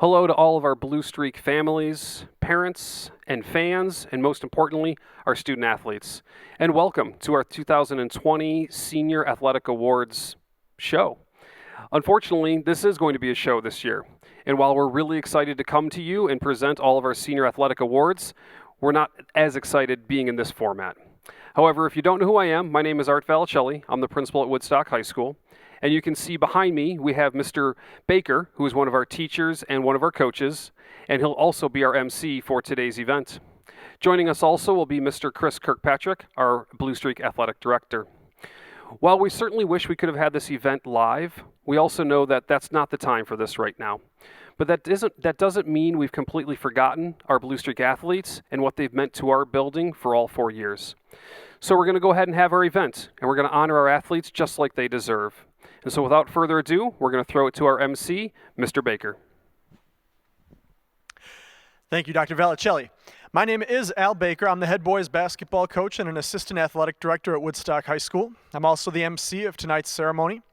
Hello to all of our Blue Streak families, parents, and fans, and most importantly, our student athletes. And welcome to our 2020 Senior Athletic Awards show. Unfortunately, this is going to be a show this year. And while we're really excited to come to you and present all of our Senior Athletic Awards, we're not as excited being in this format. However, if you don't know who I am, my name is Art Valicelli. I'm the principal at Woodstock High School. And you can see behind me, we have Mr. Baker, who is one of our teachers and one of our coaches, and he'll also be our MC for today's event. Joining us also will be Mr. Chris Kirkpatrick, our Blue Streak Athletic Director. While we certainly wish we could have had this event live, we also know that that's not the time for this right now. But that doesn't mean we've completely forgotten our Blue Streak athletes and what they've meant to our building for all 4 years. So we're going to go ahead and have our event, and we're going to honor our athletes just like they deserve. And so without further ado, we're going to throw it to our MC, Mr. Baker. Thank you, Dr. Valicelli. My name is Al Baker. I'm the head boys basketball coach and an assistant athletic director at Woodstock High School. I'm also the MC of tonight's ceremony.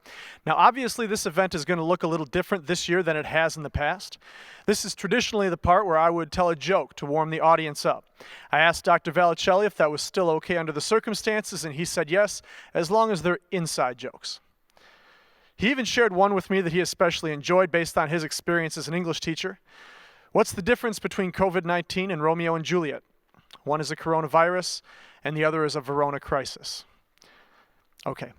Now, obviously, this event is going to look a little different this year than it has in the past. This is traditionally the part where I would tell a joke to warm the audience up. I asked Dr. Valicelli if that was still okay under the circumstances, and he said yes, as long as they're inside jokes. He even shared one with me that he especially enjoyed based on his experience as an English teacher. What's the difference between COVID-19 and Romeo and Juliet? One is a coronavirus, and the other is a Verona crisis. Okay,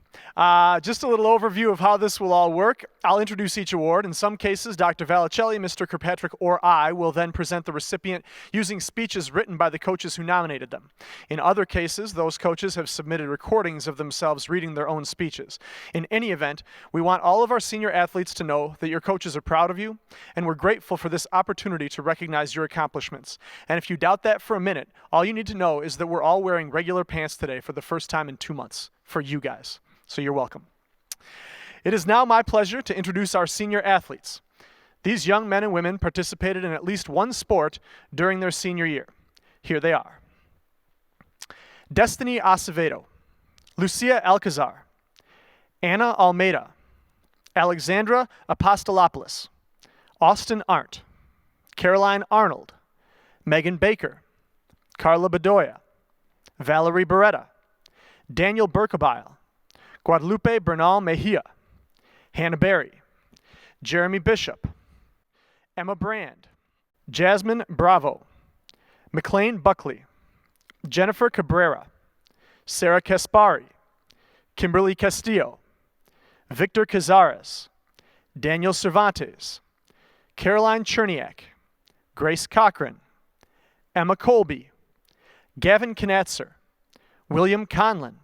just a little overview of how this will all work. I'll introduce each award. In some cases, Dr. Valicelli, Mr. Kirkpatrick, or I will then present the recipient using speeches written by the coaches who nominated them. In other cases, those coaches have submitted recordings of themselves reading their own speeches. In any event, we want all of our senior athletes to know that your coaches are proud of you, and we're grateful for this opportunity to recognize your accomplishments. And if you doubt that for a minute, all you need to know is that we're all wearing regular pants today for the first time in 2 months. For you guys. So you're welcome. It is now my pleasure to introduce our senior athletes. These young men and women participated in at least one sport during their senior year. Here they are. Destiny Acevedo, Lucia Alcazar, Anna Almeida, Alexandra Apostolopoulos, Austin Arndt, Caroline Arnold, Megan Baker, Carla Bedoya, Valerie Beretta, Daniel Berkebile, Guadalupe Bernal Mejia, Hannah Berry, Jeremy Bishop, Emma Brand, Jasmine Bravo, McLean Buckley, Jennifer Cabrera, Sarah Kaspari, Kimberly Castillo, Victor Cazares, Daniel Cervantes, Caroline Cherniak, Grace Cochran, Emma Colby, Gavin Knatzer, William Conlon,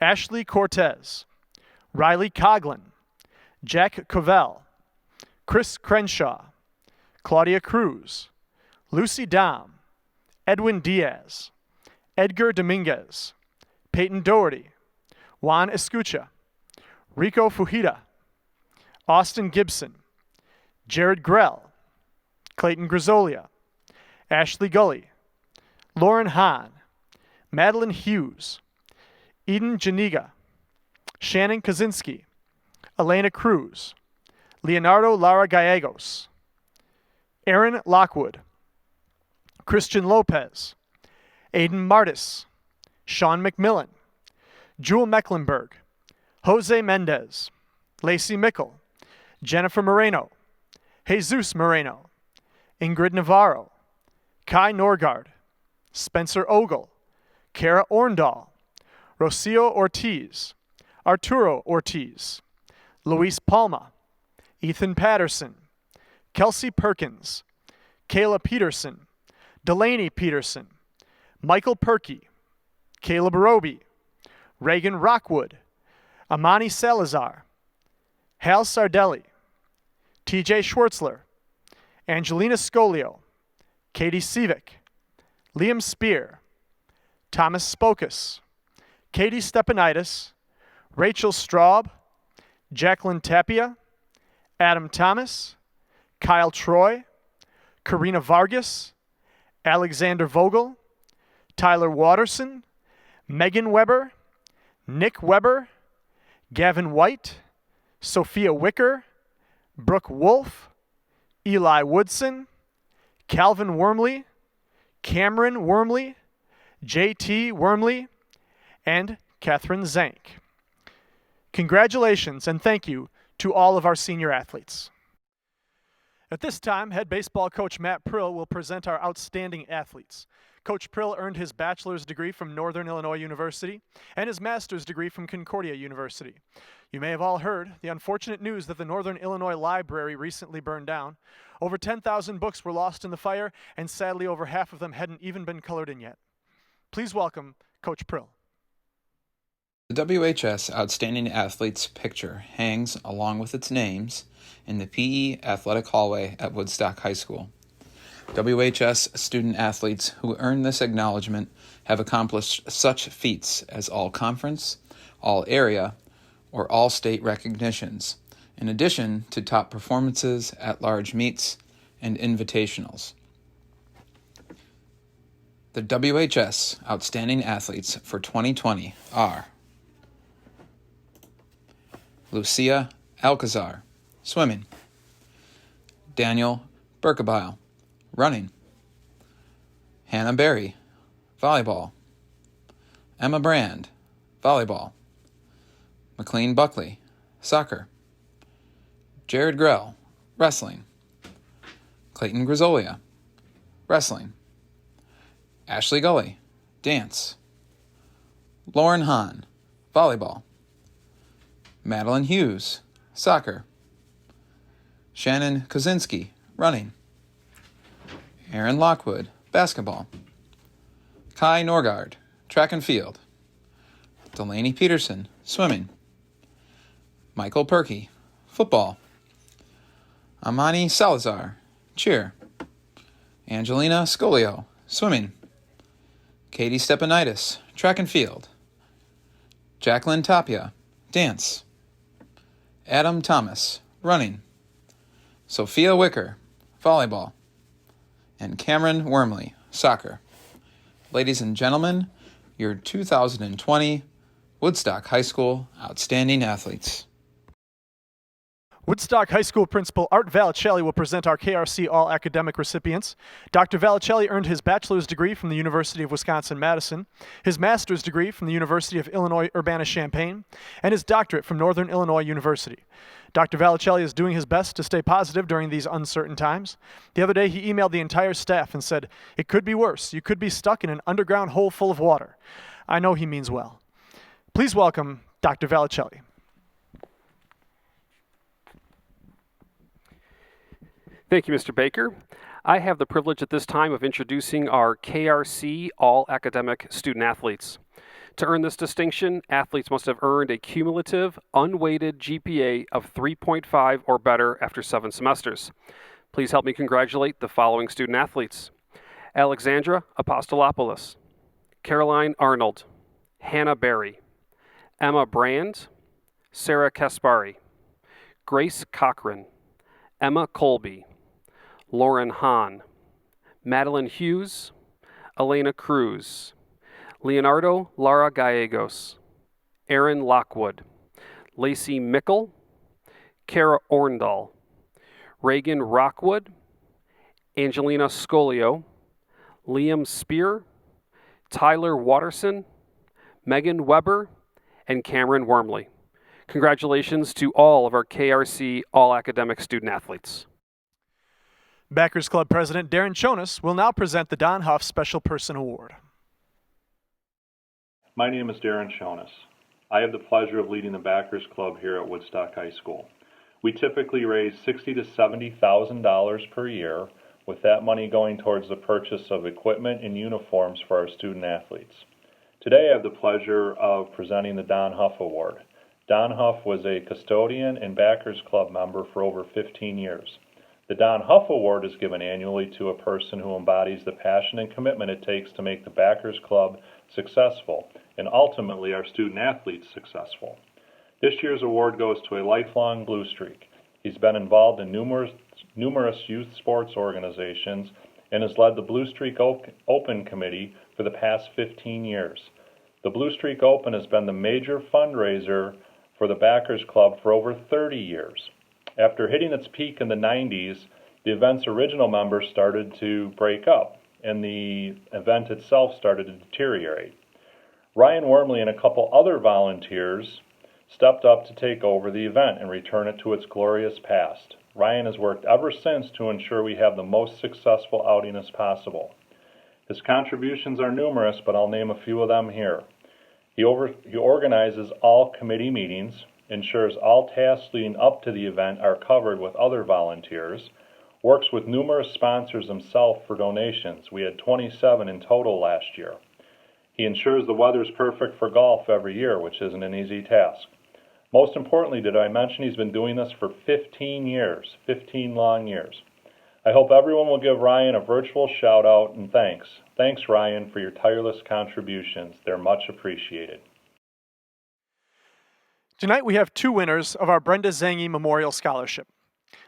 Ashley Cortez, Riley Coughlin, Jack Covell, Chris Crenshaw, Claudia Cruz, Lucy Dom, Edwin Diaz, Edgar Dominguez, Peyton Doherty, Juan Escucha, Rico Fujita, Austin Gibson, Jerred Grell, Clayton Grisolia, Ashley Gully, Lauren Hahn, Madeline Hughes, Eden Janiga, Shannon Kaczynski, Elena Cruz, Leonardo Lara Gallegos, Aaron Lockwood, Christian Lopez, Aiden Martys, Sean McMillan, Jewel Mecklenburg, Jose Mendez, Lacey Mickle, Jennifer Moreno, Jesus Moreno, Ingrid Navarro, Kai Norgard, Spencer Ogle, Cara Orndahl, Rocio Ortiz, Arturo Ortiz, Luis Palma, Ethan Patterson, Kelsey Perkins, Kayla Peterson, Delaney Peterson, Michael Purkey, Caleb Roby, Reagan Rockwood, Amani Salazar, Hal Sardelli, TJ Schwartzler, Angelina Scolio, Katie Sivik, Liam Spear, Thomas Spokus, Katie Stepanitis, Rachel Straub, Jacqueline Tapia, Adam Thomas, Kyle Troy, Karina Vargas, Alexander Vogel, Tyler Waterson, Megan Weber, Nick Weber, Gavin White, Sophia Wicker, Brooke Wolf, Eli Woodson, Calvin Wormley, Cameron Wormley, JT Wormley, and Catherine Zange. Congratulations and thank you to all of our senior athletes. At this time, head baseball coach Matt Prill will present our outstanding athletes. Coach Prill earned his bachelor's degree from Northern Illinois University and his master's degree from Concordia University. You may have all heard the unfortunate news that the Northern Illinois Library recently burned down. Over 10,000 books were lost in the fire, and sadly over half of them hadn't even been colored in yet. Please welcome Coach Prill. The WHS Outstanding Athletes picture hangs, along with its names, in the PE Athletic Hallway at Woodstock High School. WHS student-athletes who earn this acknowledgement have accomplished such feats as all-conference, all-area, or all-state recognitions, in addition to top performances at large meets and invitationals. The WHS Outstanding Athletes for 2020 are Lucia Alcazar, swimming. Daniel Burkabile, running. Hanna Berry, volleyball. Emma Brand, volleyball. McLean Buckley, soccer. Jerred Grell, wrestling. Clayton Grisolia, wrestling. Ashley Gully, dance. Lauren Hahn, volleyball. Madeline Hughes, soccer. Shannon Kozinski, running. Aaron Lockwood, basketball. Kai Norgard, track and field. Delaney Peterson, swimming. Michael Purkey, football. Amani Salazar, cheer. Angelina Scolio, swimming. Katie Stepanidis, track and field. Jacqueline Tapia, dance. Adam Thomas, running. Sophia Wicker, volleyball. And Cameron Wormley, soccer. Ladies and gentlemen, your 2020 Woodstock High School Outstanding Athletes. Woodstock High School Principal Art Valicelli will present our KRC All-Academic recipients. Dr. Valicelli earned his bachelor's degree from the University of Wisconsin-Madison, his master's degree from the University of Illinois Urbana-Champaign, and his doctorate from Northern Illinois University. Dr. Valicelli is doing his best to stay positive during these uncertain times. The other day, he emailed the entire staff and said, "It could be worse. You could be stuck in an underground hole full of water." I know he means well. Please welcome Dr. Valicelli. Thank you, Mr. Baker. I have the privilege at this time of introducing our KRC All-Academic Student-Athletes. To earn this distinction, athletes must have earned a cumulative, unweighted GPA of 3.5 or better after 7 semesters. Please help me congratulate the following student-athletes: Alexandra Apostolopoulos, Caroline Arnold, Hanna Berry, Emma Brand, Sarah Kaspari, Grace Cochran, Emma Colby, Lauren Hahn, Madeline Hughes, Elena Cruz, Leonardo Lara Gallegos, Aaron Lockwood, Lacey Mickle, Cara Orndahl, Reagan Rockwood, Angelina Scolio, Liam Spear, Tyler Waterson, Megan Weber, and Cameron Wormley. Congratulations to all of our KRC All-Academic Student-Athletes. Backers Club President Darren Chonas will now present the Don Huff Special Person Award. My name is Darren Chonas. I have the pleasure of leading the Backers Club here at Woodstock High School. We typically raise $60,000 to $70,000 per year, with that money going towards the purchase of equipment and uniforms for our student athletes. Today I have the pleasure of presenting the Don Huff Award. Don Huff was a custodian and Backers Club member for over 15 years. The Don Huff Award is given annually to a person who embodies the passion and commitment it takes to make the Backers Club successful and ultimately our student athletes successful. This year's award goes to a lifelong blue streak. He's been involved in numerous youth sports organizations and has led the Blue Streak Open Committee for the past 15 years. The Blue Streak Open has been the major fundraiser for the Backers Club for over 30 years. After hitting its peak in the 90s, The event's original members started to break up, and the event itself started to deteriorate. Ryan Wormley and a couple other volunteers stepped up to take over the event and return it to its glorious past. Ryan has worked ever since to ensure we have the most successful outing as possible. His contributions are numerous, but I'll name a few of them here. He organizes all committee meetings, ensures all tasks leading up to the event are covered with other volunteers, works with numerous sponsors himself for donations. We had 27 in total last year. He ensures the weather's perfect for golf every year, which isn't an easy task. Most importantly, did I mention he's been doing this for 15 years, 15 long years. I hope everyone will give Ryan a virtual shout out and thanks. Thanks, Ryan, for your tireless contributions. They're much appreciated. Tonight we have two winners of our Brenda Zange Memorial Scholarship.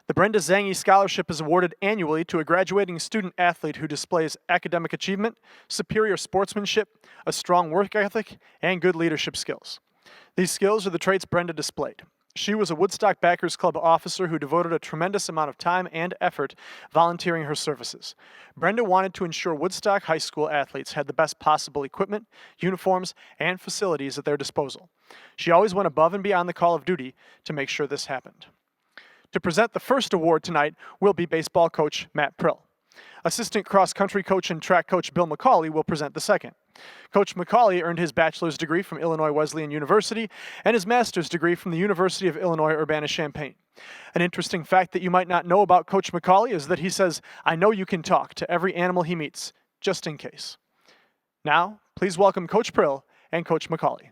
The Brenda Zange Scholarship is awarded annually to a graduating student athlete who displays academic achievement, superior sportsmanship, a strong work ethic, and good leadership skills. These skills are the traits Brenda displayed. She was a Woodstock Backers Club officer who devoted a tremendous amount of time and effort volunteering her services. Brenda wanted to ensure Woodstock High School athletes had the best possible equipment, uniforms, and facilities at their disposal. She always went above and beyond the call of duty to make sure this happened. To present the first award tonight will be baseball coach Matt Prill. Assistant cross-country coach and track coach Bill McCauley will present the second. Coach McCauley earned his bachelor's degree from Illinois Wesleyan University and his master's degree from the University of Illinois Urbana-Champaign. An interesting fact that you might not know about Coach McCauley is that he says, "I know you can talk" to every animal he meets, just in case. Now, please welcome Coach Prill and Coach McCauley.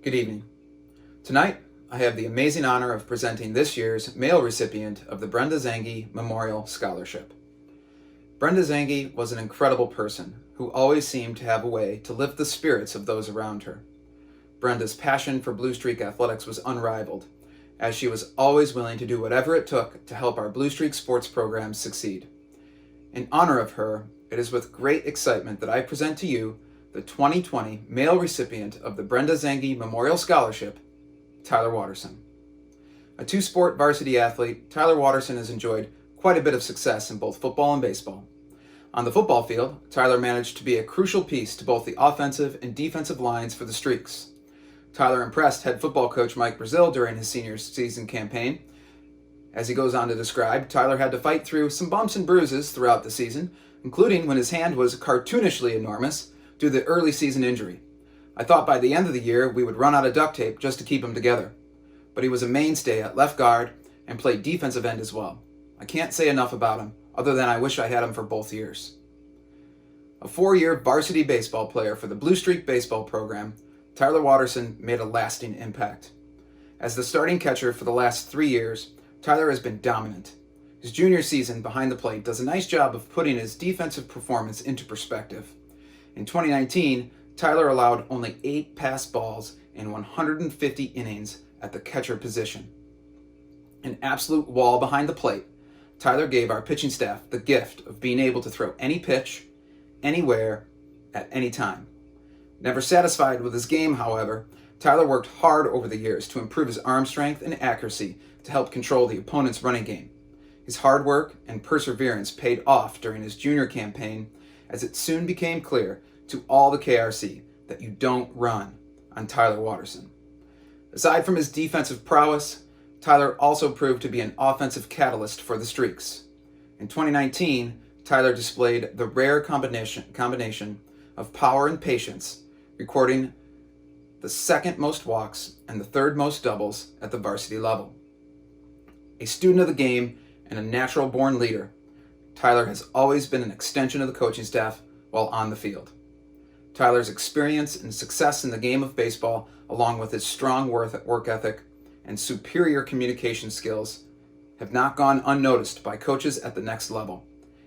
Good evening. Tonight, I have the amazing honor of presenting this year's male recipient of the Brenda Zange Memorial Scholarship. Brenda Zange was an incredible person who always seemed to have a way to lift the spirits of those around her. Brenda's passion for Blue Streak athletics was unrivaled, as she was always willing to do whatever it took to help our Blue Streak sports programs succeed. In honor of her, it is with great excitement that I present to you the 2020 male recipient of the Brenda Zange Memorial Scholarship, Tyler Waterson. A two-sport varsity athlete, Tyler Waterson has enjoyed quite a bit of success in both football and baseball. On the football field, Tyler managed to be a crucial piece to both the offensive and defensive lines for the Streaks. Tyler impressed head football coach Mike Brazil during his senior season campaign. As he goes on to describe, Tyler had to fight through some bumps and bruises throughout the season, including when his hand was cartoonishly enormous due to the early season injury. I thought by the end of the year we would run out of duct tape just to keep him together. But he was a mainstay at left guard and played defensive end as well. I can't say enough about him, other than I wish I had him for both years. A 4-year varsity baseball player for the Blue Streak baseball program, Tyler Waterson made a lasting impact. As the starting catcher for the last 3 years, Tyler has been dominant. His junior season behind the plate does a nice job of putting his defensive performance into perspective. In 2019, Tyler allowed only 8 passed balls in 150 innings at the catcher position. An absolute wall behind the plate, Tyler gave our pitching staff the gift of being able to throw any pitch, anywhere, at any time. Never satisfied with his game, however, Tyler worked hard over the years to improve his arm strength and accuracy to help control the opponent's running game. His hard work and perseverance paid off during his junior campaign, as it soon became clear to all the KRC that you don't run on Tyler Waterson. Aside from his defensive prowess, Tyler also proved to be an offensive catalyst for the Streaks. In 2019, Tyler displayed the rare combination of power and patience, recording the second most walks and the third most doubles at the varsity level. A student of the game and a natural-born leader, Tyler has always been an extension of the coaching staff while on the field. Tyler's experience and success in the game of baseball, along with his strong work ethic and superior communication skills, have not gone unnoticed by coaches at the next level,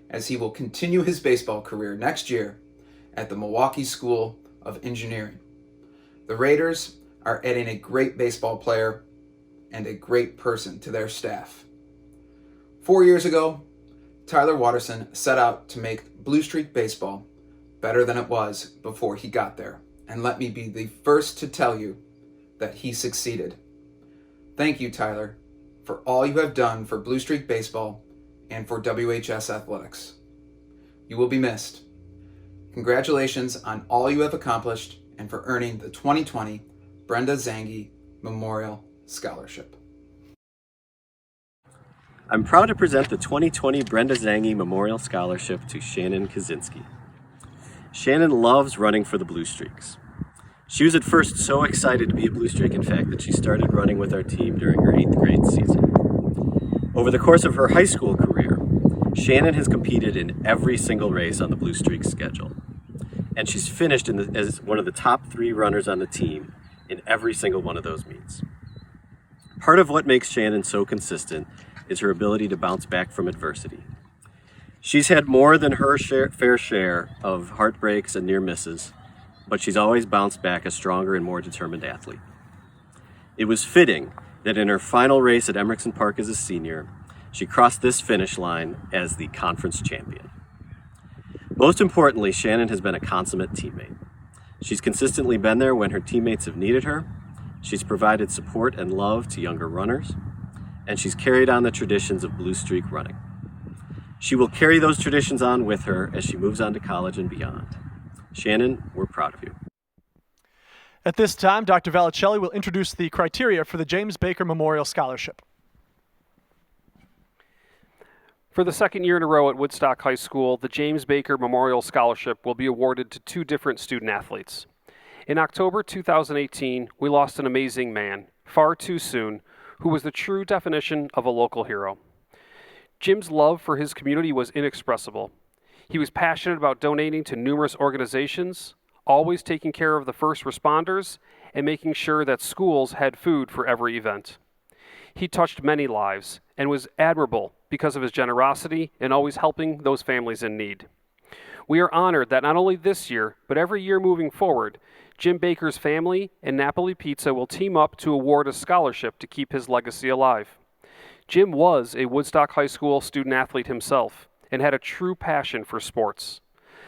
as he will continue his baseball career next year at the Milwaukee School of Engineering. The Raiders are adding a great baseball player and a great person to their staff. 4 years ago, Tyler Waterson set out to make Blue Streak baseball better than it was before he got there, and let me be the first to tell you that he succeeded. Thank you, Tyler, for all you have done for Blue Streak Baseball and for WHS Athletics. You will be missed. Congratulations on all you have accomplished and for earning the 2020 Brenda Zange Memorial Scholarship. I'm proud to present the 2020 Brenda Zange Memorial Scholarship to Shannon Kaczynski. Shannon loves running for the Blue Streaks. She was at first so excited to be a Blue Streak, in fact, that she started running with our team during her 8th grade season. Over the course of her high school career, Shannon has competed in every single race on the Blue Streak schedule, and she's finished as one of the top 3 runners on the team in every single one of those meets. Part of what makes Shannon so consistent is her ability to bounce back from adversity. She's had more than her fair share of heartbreaks and near misses, but she's always bounced back a stronger and more determined athlete. It was fitting that in her final race at Emmerickson Park as a senior, she crossed this finish line as the conference champion. Most importantly, Shannon has been a consummate teammate. She's consistently been there when her teammates have needed her. She's provided support and love to younger runners, and she's carried on the traditions of Blue Streak running. She will carry those traditions on with her as she moves on to college and beyond. Shannon, we're proud of you. At this time, Dr. Valicelli will introduce the criteria for the James Baker Memorial Scholarship. For the second year in a row at Woodstock High School, the James Baker Memorial Scholarship will be awarded to 2 different student athletes. In October 2018, we lost an amazing man, far too soon, who was the true definition of a local hero. Jim's love for his community was inexpressible. He was passionate about donating to numerous organizations, always taking care of the first responders, and making sure that schools had food for every event. He touched many lives and was admirable because of his generosity and always helping those families in need. We are honored that not only this year, but every year moving forward, Jim Baker's family and Napoli Pizza will team up to award a scholarship to keep his legacy alive. Jim was a Woodstock High School student athlete himself and had a true passion for sports.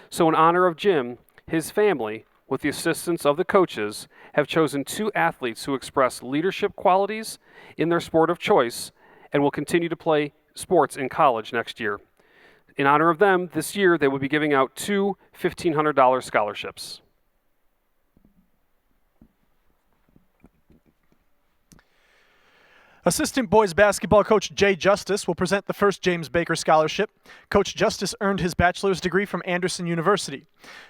So in honor of Jim, his family, with the assistance of the coaches, have chosen 2 athletes who express leadership qualities in their sport of choice and will continue to play sports in college next year. In honor of them, this year they will be giving out 2 $1,500 scholarships. Assistant boys basketball coach Jay Justice will present the first James Baker Scholarship. Coach Justice earned his bachelor's degree from Anderson University.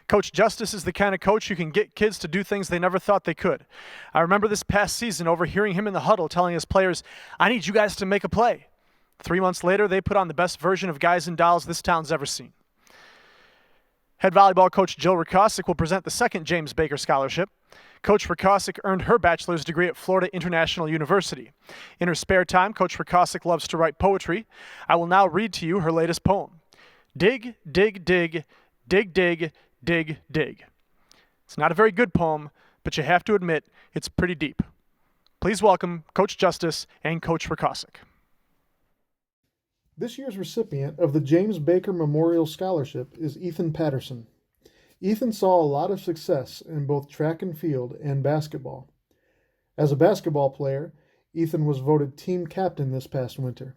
Coach Justice is the kind of coach who can get kids to do things they never thought they could. I remember this past season overhearing him in the huddle telling his players, "I need you guys to make a play." 3 months later, they put on the best version of Guys and Dolls this town's ever seen. Head volleyball coach Jill Rakosik will present the second James Baker Scholarship. Coach Rakosik earned her bachelor's degree at Florida International University. In her spare time, Coach Rakosik loves to write poetry. I will now read to you her latest poem. Dig, dig, dig, dig, dig, dig, dig. It's not a very good poem, but you have to admit it's pretty deep. Please welcome Coach Justice and Coach Rakosik. This year's recipient of the James Baker Memorial Scholarship is Ethan Patterson. Ethan saw a lot of success in both track and field and basketball. As a basketball player, Ethan was voted team captain this past winter.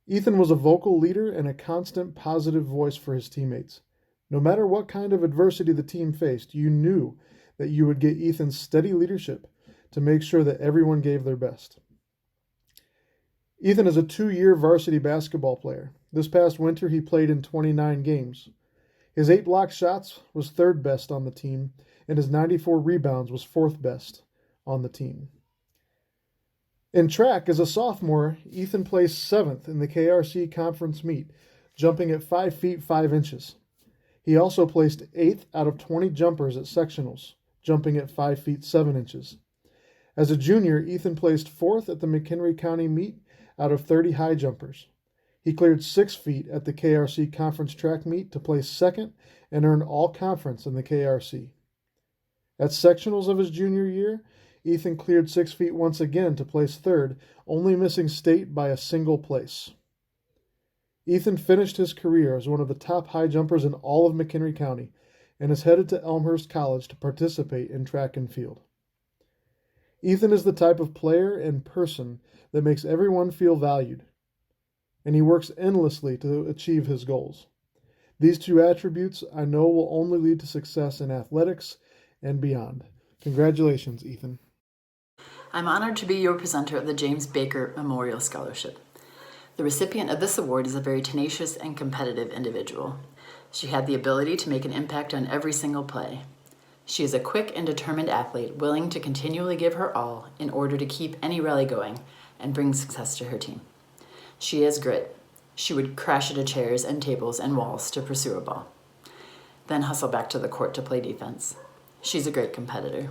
Ethan was a vocal leader and a constant positive voice for his teammates. No matter what kind of adversity the team faced, you knew that you would get Ethan's steady leadership to make sure that everyone gave their best. Ethan is a 2-year varsity basketball player. This past winter, he played in 29 games. His 8 block shots was 3rd best on the team, and his 94 rebounds was 4th best on the team. In track, as a sophomore, Ethan placed 7th in the KRC conference meet, jumping at 5 feet 5 inches. He also placed 8th out of 20 jumpers at sectionals, jumping at 5 feet 7 inches. As a junior, Ethan placed 4th at the McHenry County meet out of 30 high jumpers. He cleared 6 feet at the KRC conference track meet to place 2nd and earn all conference in the KRC. At sectionals of his junior year, Ethan cleared 6 feet once again to place 3rd, only missing state by a single place. Ethan finished his career as one of the top high jumpers in all of McHenry County and is headed to Elmhurst College to participate in track and field. Ethan is the type of player and person that makes everyone feel valued, and he works endlessly to achieve his goals. These two attributes I know will only lead to success in athletics and beyond. Congratulations, Ethan. I'm honored to be your presenter of the James Baker Memorial Scholarship. The recipient of this award is a very tenacious and competitive individual. She had the ability to make an impact on every single play. She is a quick and determined athlete, willing to continually give her all in order to keep any rally going and bring success to her team. She has grit. She would crash into chairs and tables and walls to pursue a ball, then hustle back to the court to play defense. She's a great competitor.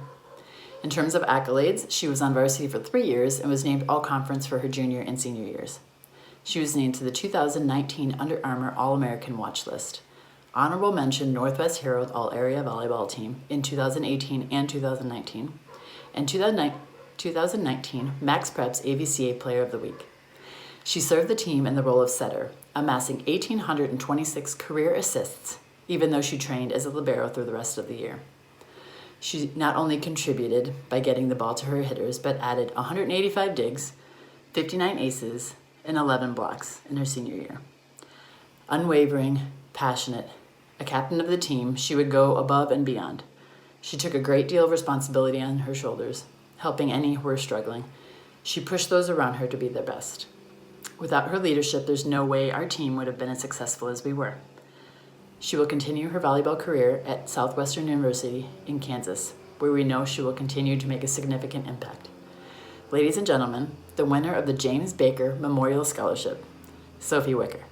In terms of accolades, she was on varsity for 3 years and was named All-Conference for her junior and senior years. She was named to the 2019 Under Armour All-American Watch List. Honorable mention Northwest Herald All-Area Volleyball Team in 2018 and 2019. And 2019 Max Prep's AVCA Player of the Week. She served the team in the role of setter, amassing 1,826 career assists, even though she trained as a libero through the rest of the year. She not only contributed by getting the ball to her hitters, but added 185 digs, 59 aces, and 11 blocks in her senior year. Unwavering, passionate, a captain of the team, she would go above and beyond. She took a great deal of responsibility on her shoulders, helping any who were struggling. She pushed those around her to be their best. Without her leadership, there's no way our team would have been as successful as we were. She will continue her volleyball career at Southwestern University in Kansas, where we know she will continue to make a significant impact. Ladies and gentlemen, the winner of the James Baker Memorial Scholarship, Sophia Wicker.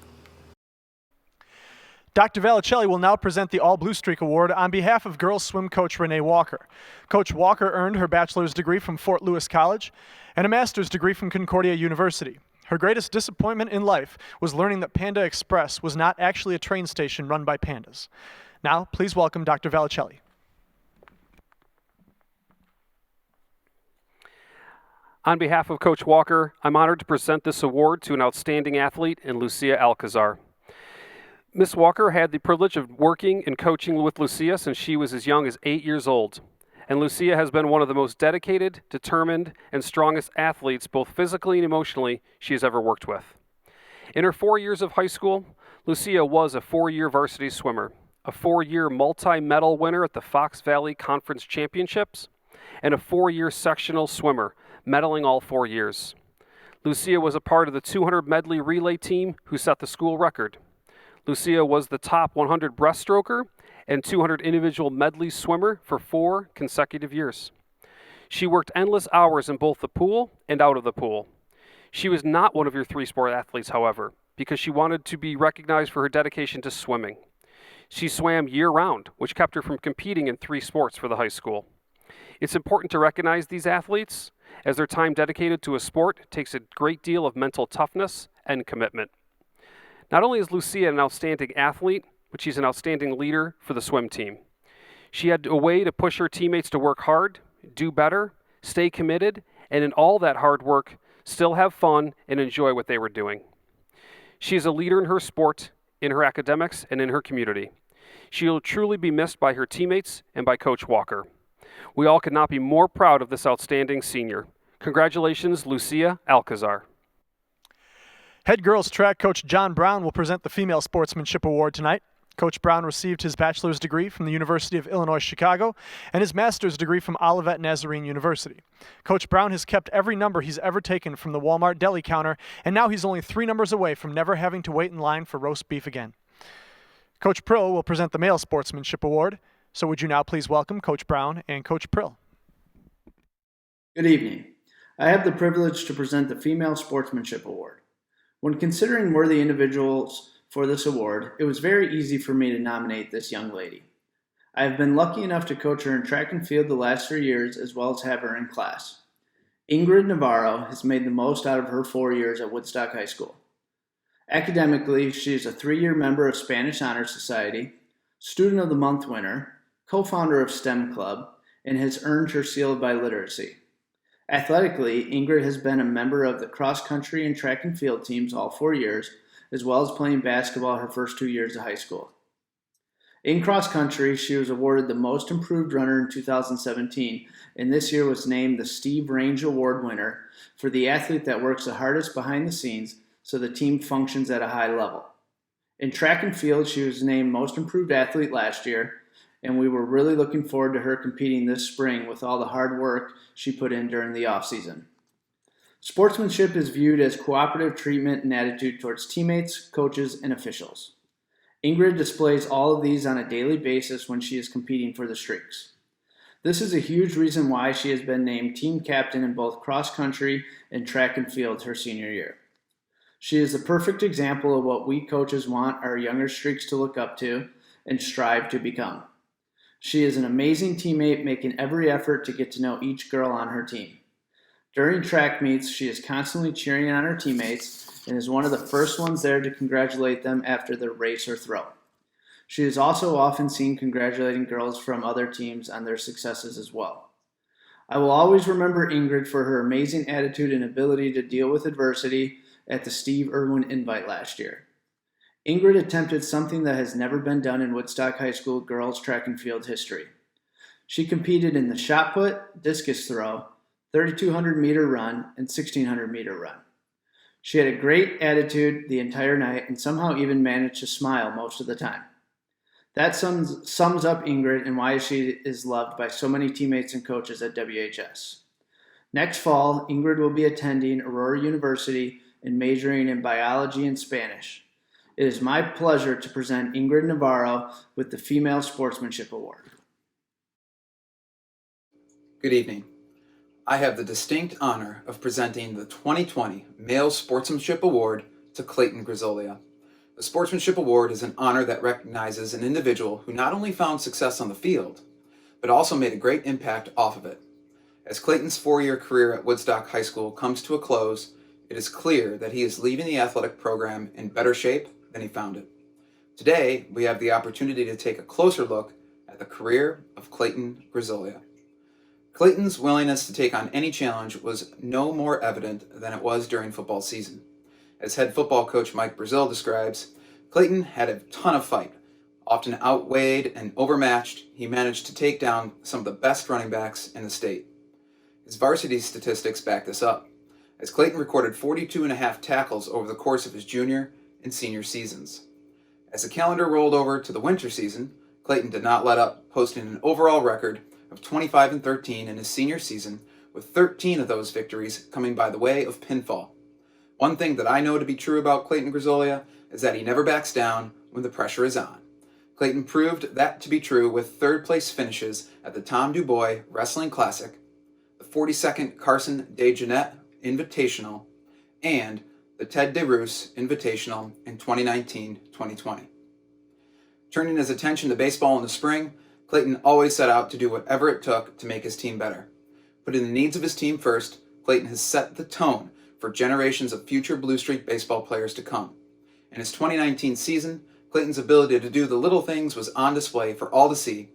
Dr. Valicelli will now present the All Blue Streak Award on behalf of girls swim coach Renee Walker. Coach Walker earned her bachelor's degree from Fort Lewis College and a master's degree from Concordia University. Her greatest disappointment in life was learning that Panda Express was not actually a train station run by pandas. Now, please welcome Dr. Valicelli. On behalf of Coach Walker, I'm honored to present this award to an outstanding athlete in Lucia Alcazar. Miss Walker had the privilege of working and coaching with Lucia since she was as young as 8 years old. And Lucia has been one of the most dedicated, determined, and strongest athletes, both physically and emotionally, she has ever worked with. In her 4 years of high school, Lucia was a 4-year varsity swimmer, a 4-year multi-medal winner at the Fox Valley Conference Championships, and a 4-year sectional swimmer, medaling all 4 years. Lucia was a part of the 200 medley relay team who set the school record. Lucia was the top 100 breaststroker and 200 individual medley swimmer for 4 consecutive years. She worked endless hours in both the pool and out of the pool. She was not one of your 3-sport athletes, however, because she wanted to be recognized for her dedication to swimming. She swam year-round, which kept her from competing in 3 sports for the high school. It's important to recognize these athletes, as their time dedicated to a sport takes a great deal of mental toughness and commitment. Not only is Lucia an outstanding athlete, but she's an outstanding leader for the swim team. She had a way to push her teammates to work hard, do better, stay committed, and in all that hard work, still have fun and enjoy what they were doing. She is a leader in her sport, in her academics, and in her community. She will truly be missed by her teammates and by Coach Walker. We all could not be more proud of this outstanding senior. Congratulations, Lucia Alcazar. Head girls track coach John Brown will present the Female Sportsmanship Award tonight. Coach Brown received his bachelor's degree from the University of Illinois Chicago and his master's degree from Olivet Nazarene University. Coach Brown has kept every number he's ever taken from the Walmart deli counter, and now he's only 3 numbers away from never having to wait in line for roast beef again. Coach Prill will present the Male Sportsmanship Award. So would you now please welcome Coach Brown and Coach Prill. Good evening. I have the privilege to present the Female Sportsmanship Award. When considering worthy individuals for this award, it was very easy for me to nominate this young lady. I have been lucky enough to coach her in track and field the last 3 years, as well as have her in class. Ingrid Navarro has made the most out of her 4 years at Woodstock High School. Academically, she is a 3-year member of Spanish Honor Society, Student of the Month winner, co-founder of STEM Club, and has earned her seal of biliteracy. Athletically, Ingrid has been a member of the cross-country and track and field teams all 4 years, as well as playing basketball her first 2 years of high school. In cross country, she was awarded the Most Improved Runner in 2017, and this year was named the Steve Range Award winner for the athlete that works the hardest behind the scenes so the team functions at a high level. In track and field, she was named Most Improved Athlete last year, and we were really looking forward to her competing this spring with all the hard work she put in during the offseason. Sportsmanship is viewed as cooperative treatment and attitude towards teammates, coaches, and officials. Ingrid displays all of these on a daily basis when she is competing for the streaks. This is a huge reason why she has been named team captain in both cross country and track and field her senior year. She is the perfect example of what we coaches want our younger streaks to look up to and strive to become. She is an amazing teammate, making every effort to get to know each girl on her team. During track meets, she is constantly cheering on her teammates and is one of the first ones there to congratulate them after their race or throw. She is also often seen congratulating girls from other teams on their successes as well. I will always remember Ingrid for her amazing attitude and ability to deal with adversity at the Steve Irwin Invite last year. Ingrid attempted something that has never been done in Woodstock High School girls track and field history. She competed in the shot put, discus throw, 3,200 meter run, and 1,600 meter run. She had a great attitude the entire night and somehow even managed to smile most of the time. That sums up Ingrid and why she is loved by so many teammates and coaches at WHS. Next fall, Ingrid will be attending Aurora University and majoring in biology and Spanish. It is my pleasure to present Ingrid Navarro with the Female Sportsmanship Award. Good evening. I have the distinct honor of presenting the 2020 Male Sportsmanship Award to Clayton Grisolia. The Sportsmanship Award is an honor that recognizes an individual who not only found success on the field, but also made a great impact off of it. As Clayton's 4-year career at Woodstock High School comes to a close, it is clear that he is leaving the athletic program in better shape than he found it. Today, we have the opportunity to take a closer look at the career of Clayton Grisolia. Clayton's willingness to take on any challenge was no more evident than it was during football season. As head football coach Mike Brazil describes, Clayton had a ton of fight. Often outweighed and overmatched, he managed to take down some of the best running backs in the state. His varsity statistics back this up, as Clayton recorded 42.5 tackles over the course of his junior and senior seasons. As the calendar rolled over to the winter season, Clayton did not let up, posting an overall record of 25-13 in his senior season, with 13 of those victories coming by the way of pinfall. One thing that I know to be true about Clayton Grisolia is that he never backs down when the pressure is on. Clayton proved that to be true with third-place finishes at the Tom DuBois Wrestling Classic, the 42nd Carson DeJeanette Invitational, and the Ted DeRoos Invitational in 2019-2020. Turning his attention to baseball in the spring, Clayton always set out to do whatever it took to make his team better. Putting the needs of his team first, Clayton has set the tone for generations of future Blue Streak baseball players to come. In his 2019 season, Clayton's ability to do the little things was on display for all to see,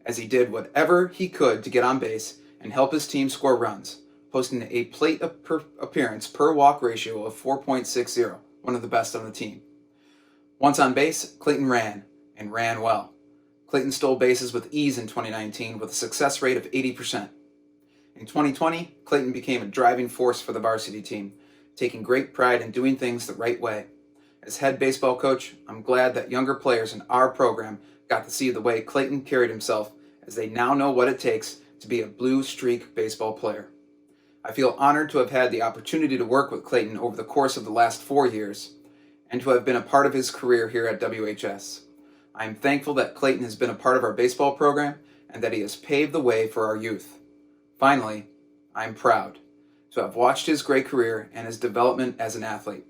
as he did whatever he could to get on base and help his team score runs, posting a plate appearance per walk ratio of 4.60, one of the best on the team. Once on base, Clayton ran, and ran well. Clayton stole bases with ease in 2019 with a success rate of 80%. In 2020, Clayton became a driving force for the varsity team, taking great pride in doing things the right way. As head baseball coach, I'm glad that younger players in our program got to see the way Clayton carried himself, as they now know what it takes to be a Blue Streak baseball player. I feel honored to have had the opportunity to work with Clayton over the course of the last 4 years, and to have been a part of his career here at WHS. I am thankful that Clayton has been a part of our baseball program and that he has paved the way for our youth. Finally, I am proud to have watched his great career and his development as an athlete.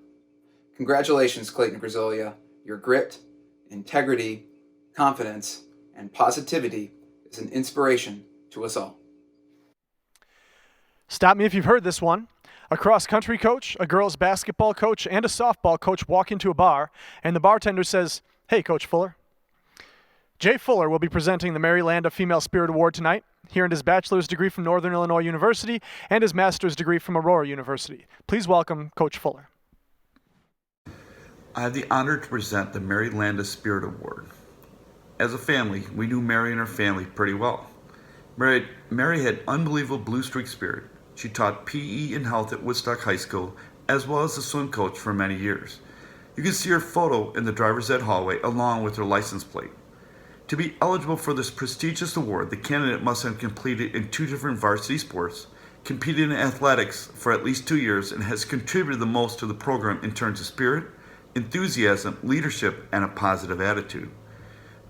Congratulations, Clayton Grisolia. Your grit, integrity, confidence, and positivity is an inspiration to us all. Stop me if you've heard this one. A cross-country coach, a girls' basketball coach, and a softball coach walk into a bar, and the bartender says, "Hey, Coach Fuller." Jay Fuller will be presenting the Landa Female Spirit Award tonight. He earned his bachelor's degree from Northern Illinois University and his master's degree from Aurora University. Please welcome Coach Fuller. I have the honor to present the Landa Spirit Award. As a family, we knew Mary and her family pretty well. Mary had unbelievable blue streak spirit. She taught PE and health at Woodstock High School, as well as a swim coach for many years. You can see her photo in the driver's ed hallway along with her license plate. To be eligible for this prestigious award, the candidate must have completed in 2 different varsity sports, competed in athletics for at least 2 years, and has contributed the most to the program in terms of spirit, enthusiasm, leadership, and a positive attitude.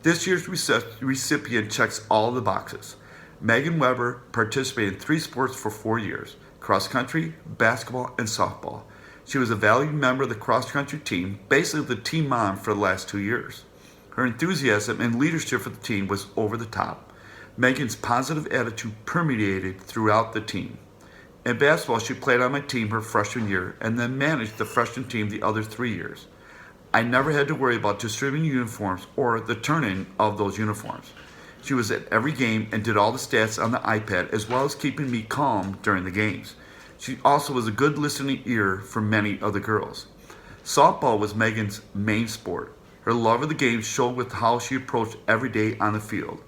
This year's recipient checks all the boxes. Megan Weber participated in 3 sports for 4 years: cross country, basketball, and softball. She was a valued member of the cross country team, basically the team mom for the last 2 years. Her enthusiasm and leadership for the team was over the top. Megan's positive attitude permeated throughout the team. In basketball, she played on my team her freshman year and then managed the freshman team the other 3 years. I never had to worry about distributing uniforms or the turn-in of those uniforms. She was at every game and did all the stats on the iPad, as well as keeping me calm during the games. She also was a good listening ear for many of the girls. Softball was Megan's main sport. Her love of the game showed with how she approached every day on the field.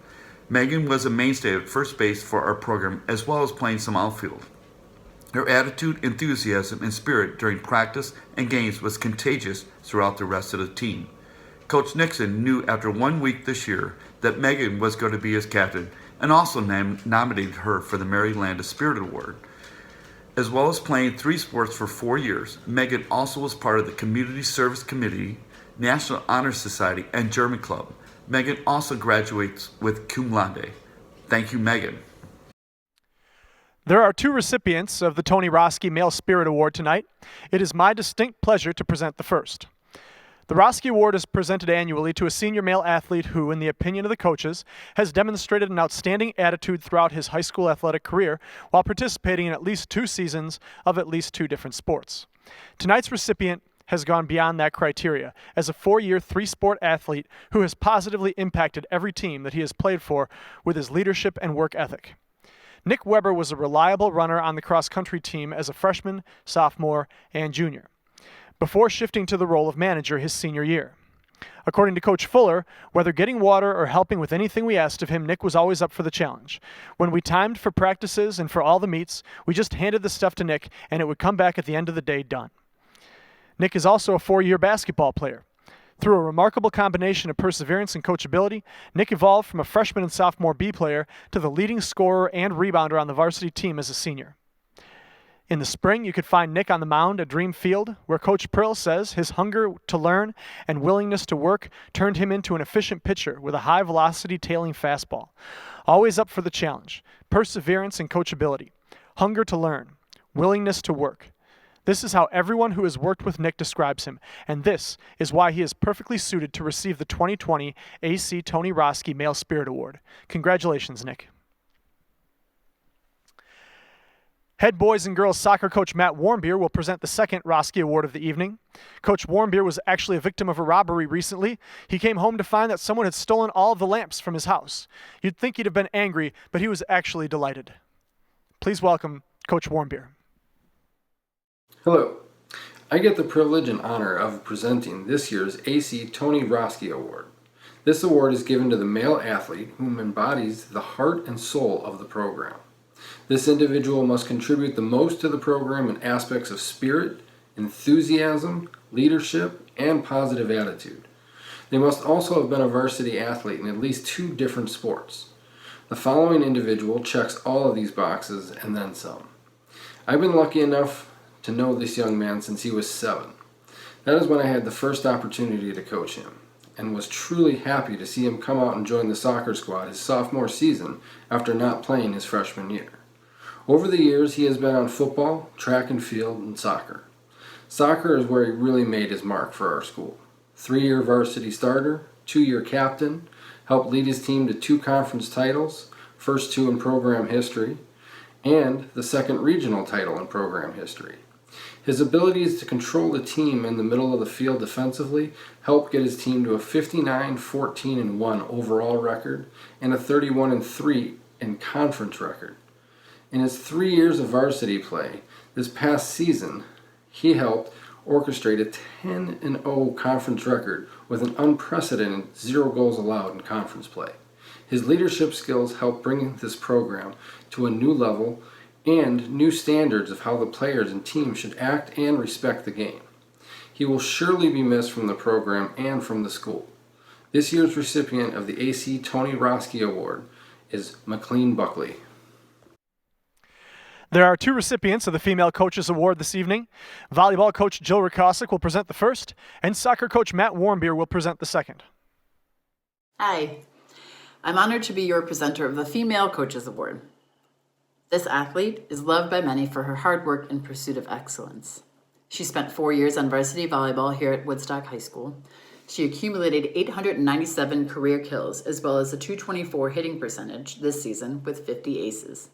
Megan was a mainstay at first base for our program, as well as playing some outfield. Her attitude, enthusiasm, and spirit during practice and games was contagious throughout the rest of the team. Coach Nixon knew after 1 week this year that Megan was going to be his captain, and also nominated her for the Landa Spirit Award. As well as playing 3 sports for 4 years, Megan also was part of the Community Service Committee, National Honor Society, and German Club. Megan also graduates with cum laude. Thank you, Megan. There are 2 recipients of the Tony Roski Male Spirit Award tonight. It is my distinct pleasure to present the first. The Roski Award is presented annually to a senior male athlete who, in the opinion of the coaches, has demonstrated an outstanding attitude throughout his high school athletic career while participating in at least 2 seasons of at least 2 different sports. Tonight's recipient has gone beyond that criteria as a 4-year, 3-sport athlete who has positively impacted every team that he has played for with his leadership and work ethic. Nick Weber was a reliable runner on the cross-country team as a freshman, sophomore, and junior, before shifting to the role of manager his senior year. According to Coach Fuller, whether getting water or helping with anything we asked of him, Nick was always up for the challenge. When we timed for practices and for all the meets, we just handed the stuff to Nick, and it would come back at the end of the day done. Nick is also a 4-year basketball player. Through a remarkable combination of perseverance and coachability, Nick evolved from a freshman and sophomore B player to the leading scorer and rebounder on the varsity team as a senior. In the spring, you could find Nick on the mound at Dream Field, where Coach Prill says his hunger to learn and willingness to work turned him into an efficient pitcher with a high-velocity tailing fastball. Always up for the challenge, perseverance and coachability, hunger to learn, willingness to work. This is how everyone who has worked with Nick describes him, and this is why he is perfectly suited to receive the 2020 AC Tony Roski Male Spirit Award. Congratulations, Nick. Head boys and girls soccer coach Matt Warmbier will present the second Roski Award of the evening. Coach Warmbier was actually a victim of a robbery recently. He came home to find that someone had stolen all of the lamps from his house. You'd think he'd have been angry, but he was actually delighted. Please welcome Coach Warmbier. Hello. I get the privilege and honor of presenting this year's AC Tony Roski Award. This award is given to the male athlete whom embodies the heart and soul of the program. This individual must contribute the most to the program in aspects of spirit, enthusiasm, leadership, and positive attitude. They must also have been a varsity athlete in at least 2 different sports. The following individual checks all of these boxes and then some. I've been lucky enough to know this young man since he was 7. That is when I had the first opportunity to coach him, and was truly happy to see him come out and join the soccer squad his sophomore season after not playing his freshman year. Over the years, he has been on football, track and field, and soccer. Soccer is where he really made his mark for our school. 3-year varsity starter, 2-year captain, helped lead his team to 2 conference titles, first 2 in program history, and the 2nd regional title in program history. His abilities to control the team in the middle of the field defensively helped get his team to a 59-14-1 overall record and a 31-3 in conference record. In his 3 years of varsity play, this past season, he helped orchestrate a 10-0 conference record with an unprecedented 0 goals allowed in conference play. His leadership skills helped bring this program to a new level and new standards of how the players and team should act and respect the game. He will surely be missed from the program and from the school. This year's recipient of the AC Tony Roski Award is McLean Buckley. There are 2 recipients of the Female Coaches Award this evening. Volleyball coach Jill Rakosik will present the first, and soccer coach Matt Warmbier will present the second. Hi, I'm honored to be your presenter of the Female Coaches Award. This athlete is loved by many for her hard work in pursuit of excellence. She spent 4 years on varsity volleyball here at Woodstock High School. She accumulated 897 career kills as well as a .224 hitting percentage this season with 50 aces.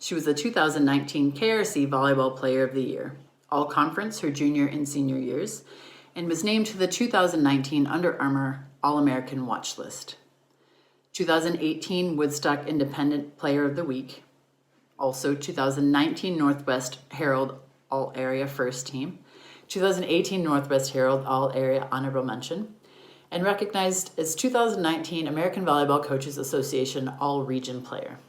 She was the 2019 KRC Volleyball Player of the Year, All-Conference her junior and senior years, and was named to the 2019 Under Armour All-American Watch List. 2018 Woodstock Independent Player of the Week, also 2019 Northwest Herald All-Area First Team, 2018 Northwest Herald All-Area Honorable Mention, and recognized as 2019 American Volleyball Coaches Association All-Region Player.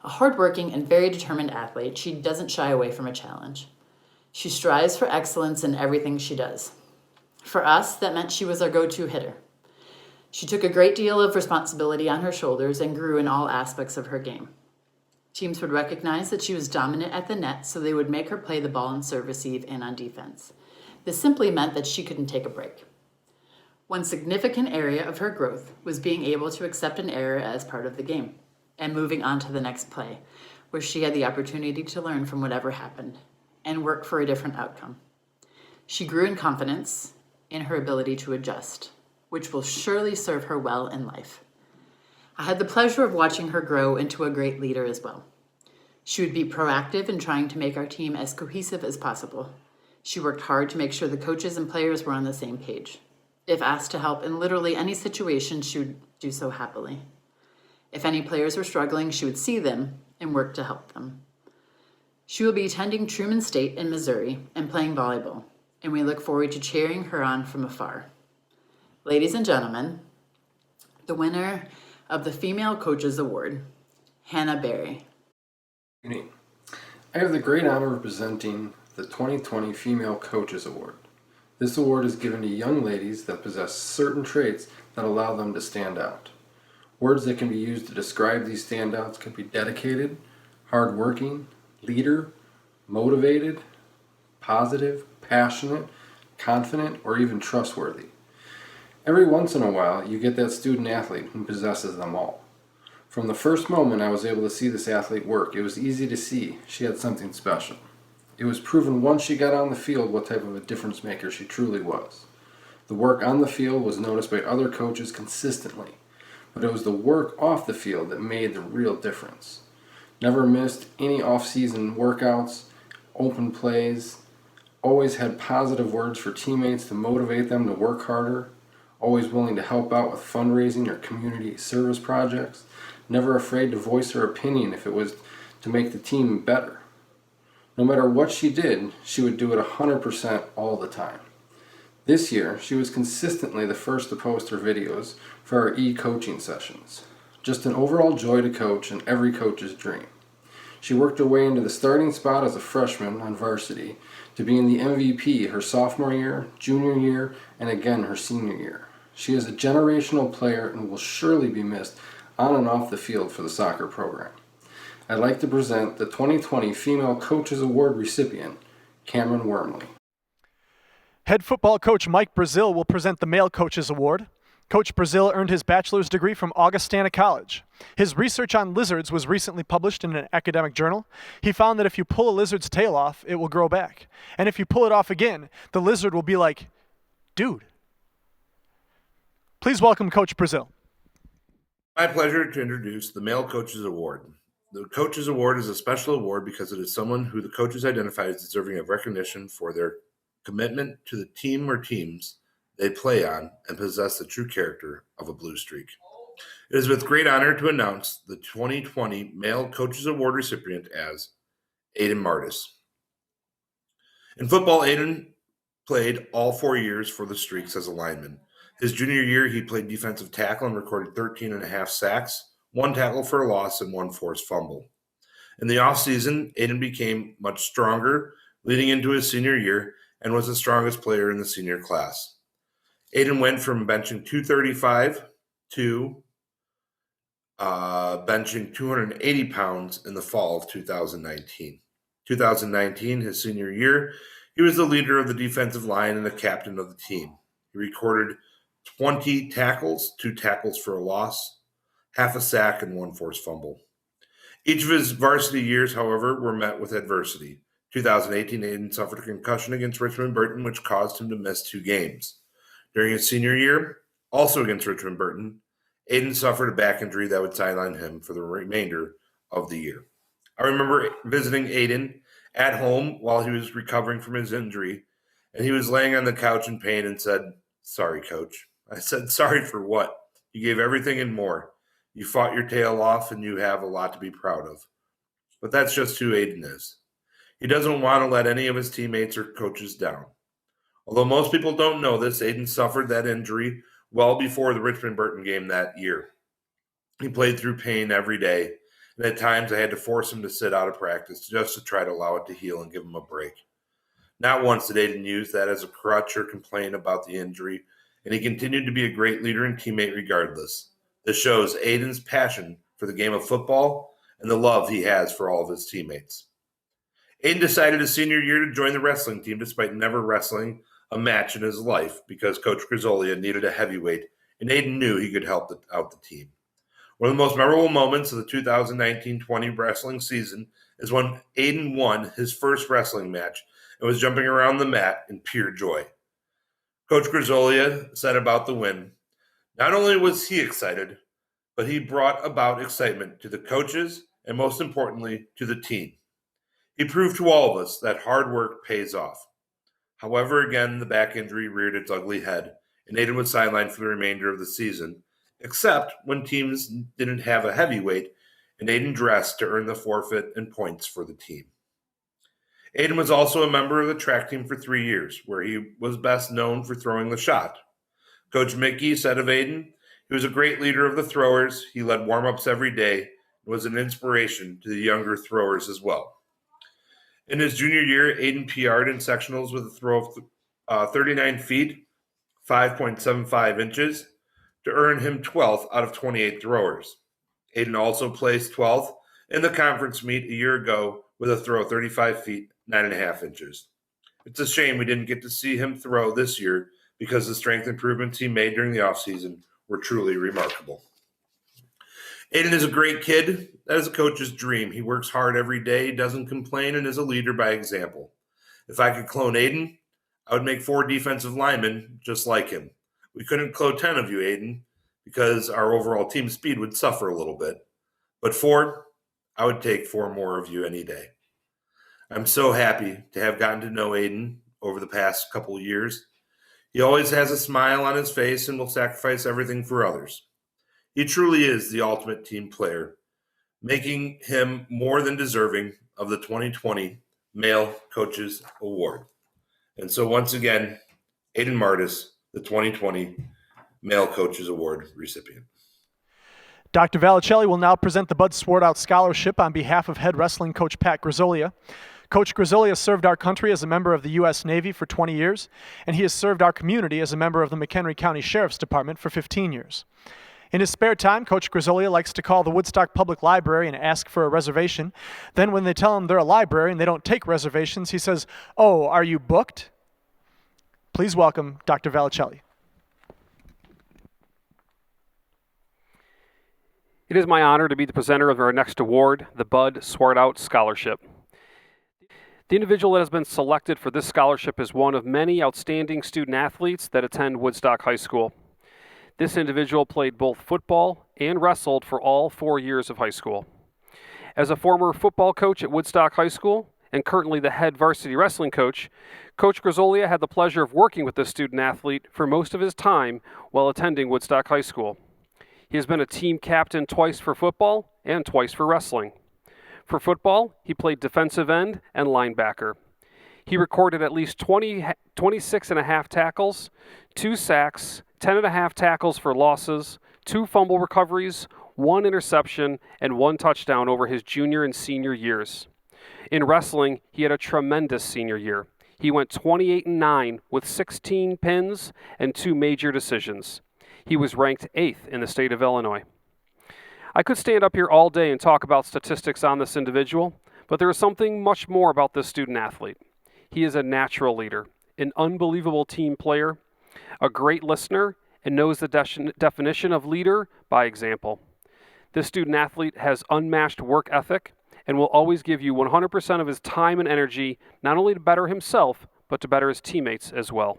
A hardworking and very determined athlete, she doesn't shy away from a challenge. She strives for excellence in everything she does. For us, that meant she was our go-to hitter. She took a great deal of responsibility on her shoulders and grew in all aspects of her game. Teams would recognize that she was dominant at the net, so they would make her play the ball and serve receive and on defense. This simply meant that she couldn't take a break. One significant area of her growth was being able to accept an error as part of the game and moving on to the next play, where she had the opportunity to learn from whatever happened and work for a different outcome. She grew in confidence in her ability to adjust, which will surely serve her well in life. I had the pleasure of watching her grow into a great leader as well. She would be proactive in trying to make our team as cohesive as possible. She worked hard to make sure the coaches and players were on the same page. If asked to help in literally any situation, she would do so happily. If any players were struggling, she would see them and work to help them. She will be attending Truman State in Missouri and playing volleyball, and we look forward to cheering her on from afar. Ladies and gentlemen, the winner of the Female Coaches Award, Hanna Berry. Good evening. I have the great honor of presenting the 2020 Female Coaches Award. This award is given to young ladies that possess certain traits that allow them to stand out. Words that can be used to describe these standouts could be dedicated, hardworking, leader, motivated, positive, passionate, confident, or even trustworthy. Every once in a while, you get that student athlete who possesses them all. From the first moment I was able to see this athlete work, it was easy to see she had something special. It was proven once she got on the field what type of a difference maker she truly was. The work on the field was noticed by other coaches consistently, but it was the work off the field that made the real difference. Never missed any off-season workouts, open plays, always had positive words for teammates to motivate them to work harder, always willing to help out with fundraising or community service projects, never afraid to voice her opinion if it was to make the team better. No matter what she did, she would do it 100% all the time. This year, she was consistently the first to post her videos for our e-coaching sessions. Just an overall joy to coach and every coach's dream. She worked her way into the starting spot as a freshman on varsity to being the MVP her sophomore year, junior year, and again her senior year. She is a generational player and will surely be missed on and off the field for the soccer program. I'd like to present the 2020 Female Coaches Award recipient, Cameron Wormley. Head football coach Mike Brazil will present the Male Coaches Award. Coach Brazil earned his bachelor's degree from Augustana College. His research on lizards was recently published in an academic journal. He found that if you pull a lizard's tail off, it will grow back. And if you pull it off again, the lizard will be like, dude. Please welcome Coach Brazil. My pleasure to introduce the Male Coaches Award. The Coaches Award is a special award because it is someone who the coaches identify as deserving of recognition for their commitment to the team or teams they play on and possess the true character of a blue streak. It is with great honor to announce the 2020 Male Coaches Award recipient as Aiden Martys. In football, Aiden played all 4 years for the Streaks as a lineman. His junior year, he played defensive tackle and recorded 13 and a half sacks, 1 tackle for a loss, and 1 forced fumble. In the offseason, Aiden became much stronger, leading into his senior year, and was the strongest player in the senior class. Aiden went from benching 235 to benching 280 pounds in the fall of 2019. 2019, his senior year, he was the leader of the defensive line and the captain of the team. He recorded 20 tackles, 2 tackles for a loss, half a sack, and 1 forced fumble. Each of his varsity years, however, were met with adversity. 2018, Aiden suffered a concussion against Richmond Burton, which caused him to miss 2 games. During his senior year, also against Richmond Burton, Aiden suffered a back injury that would sideline him for the remainder of the year. I remember visiting Aiden at home while he was recovering from his injury, and he was laying on the couch in pain and said, "Sorry, Coach." I said, "Sorry for what? You gave everything and more. You fought your tail off, and you have a lot to be proud of." But that's just who Aiden is. He doesn't want to let any of his teammates or coaches down. Although most people don't know this, Aiden suffered that injury well before the Richmond Burton game that year. He played through pain every day, and at times I had to force him to sit out of practice just to try to allow it to heal and give him a break. Not once did Aiden use that as a crutch or complain about the injury, and he continued to be a great leader and teammate regardless. This shows Aiden's passion for the game of football and the love he has for all of his teammates. Aiden decided his senior year to join the wrestling team despite never wrestling a match in his life because Coach Grzolia needed a heavyweight, and Aiden knew he could help out the team. One of the most memorable moments of the 2019-20 wrestling season is when Aiden won his first wrestling match and was jumping around the mat in pure joy. Coach Grzolia said about the win, "Not only was he excited, but he brought about excitement to the coaches and most importantly to the team. He proved to all of us that hard work pays off." However, again, the back injury reared its ugly head, and Aiden was sidelined for the remainder of the season, except when teams didn't have a heavyweight, and Aiden dressed to earn the forfeit and points for the team. Aiden was also a member of the track team for 3 years, where he was best known for throwing the shot. Coach Mickey said of Aiden, he was a great leader of the throwers. He led warm-ups every day and was an inspiration to the younger throwers as well. In his junior year, Aiden PR'd in sectionals with a throw of 39 feet, 5.75 inches, to earn him 12th out of 28 throwers. Aiden also placed 12th in the conference meet a year ago with a throw of 35 feet, 9.5 inches. It's a shame we didn't get to see him throw this year because the strength improvements he made during the offseason were truly remarkable. Aiden is a great kid. That is a coach's dream. He works hard every day, doesn't complain, and is a leader by example. If I could clone Aiden, I would make 4 defensive linemen just like him. We couldn't clone 10 of you, Aiden, because our overall team speed would suffer a little bit. But 4, I would take 4 more of you any day. I'm so happy to have gotten to know Aiden over the past couple of years. He always has a smile on his face and will sacrifice everything for others. He truly is the ultimate team player, making him more than deserving of the 2020 Male Coaches Award. And so once again, Aiden Martys, the 2020 Male Coaches Award recipient. Dr. Valicelli will now present the Bud Swartout Scholarship on behalf of head wrestling coach Pat Grzolia. Coach Grzolia served our country as a member of the U.S. Navy for 20 years, and he has served our community as a member of the McHenry County Sheriff's Department for 15 years. In his spare time, Coach Grzolia likes to call the Woodstock Public Library and ask for a reservation. Then when they tell him they're a library and they don't take reservations, he says, "Oh, are you booked?" Please welcome Dr. Valicelli. It is my honor to be the presenter of our next award, the Bud Swartout Scholarship. The individual that has been selected for this scholarship is one of many outstanding student athletes that attend Woodstock High School. This individual played both football and wrestled for all 4 years of high school. As a former football coach at Woodstock High School and currently the head varsity wrestling coach, Coach Grzolia had the pleasure of working with this student athlete for most of his time while attending Woodstock High School. He has been a team captain twice for football and twice for wrestling. For football, he played defensive end and linebacker. He recorded at least 26 and a half tackles, 2 sacks, 10 and a half tackles for losses, 2 fumble recoveries, 1 interception, and 1 touchdown over his junior and senior years. In wrestling, he had a tremendous senior year. He went 28-9 with 16 pins and 2 major decisions. He was ranked 8th in the state of Illinois. I could stand up here all day and talk about statistics on this individual, but there is something much more about this student athlete. He is a natural leader, an unbelievable team player, a great listener, and knows the definition of leader by example. This student athlete has unmatched work ethic and will always give you 100% of his time and energy, not only to better himself, but to better his teammates as well.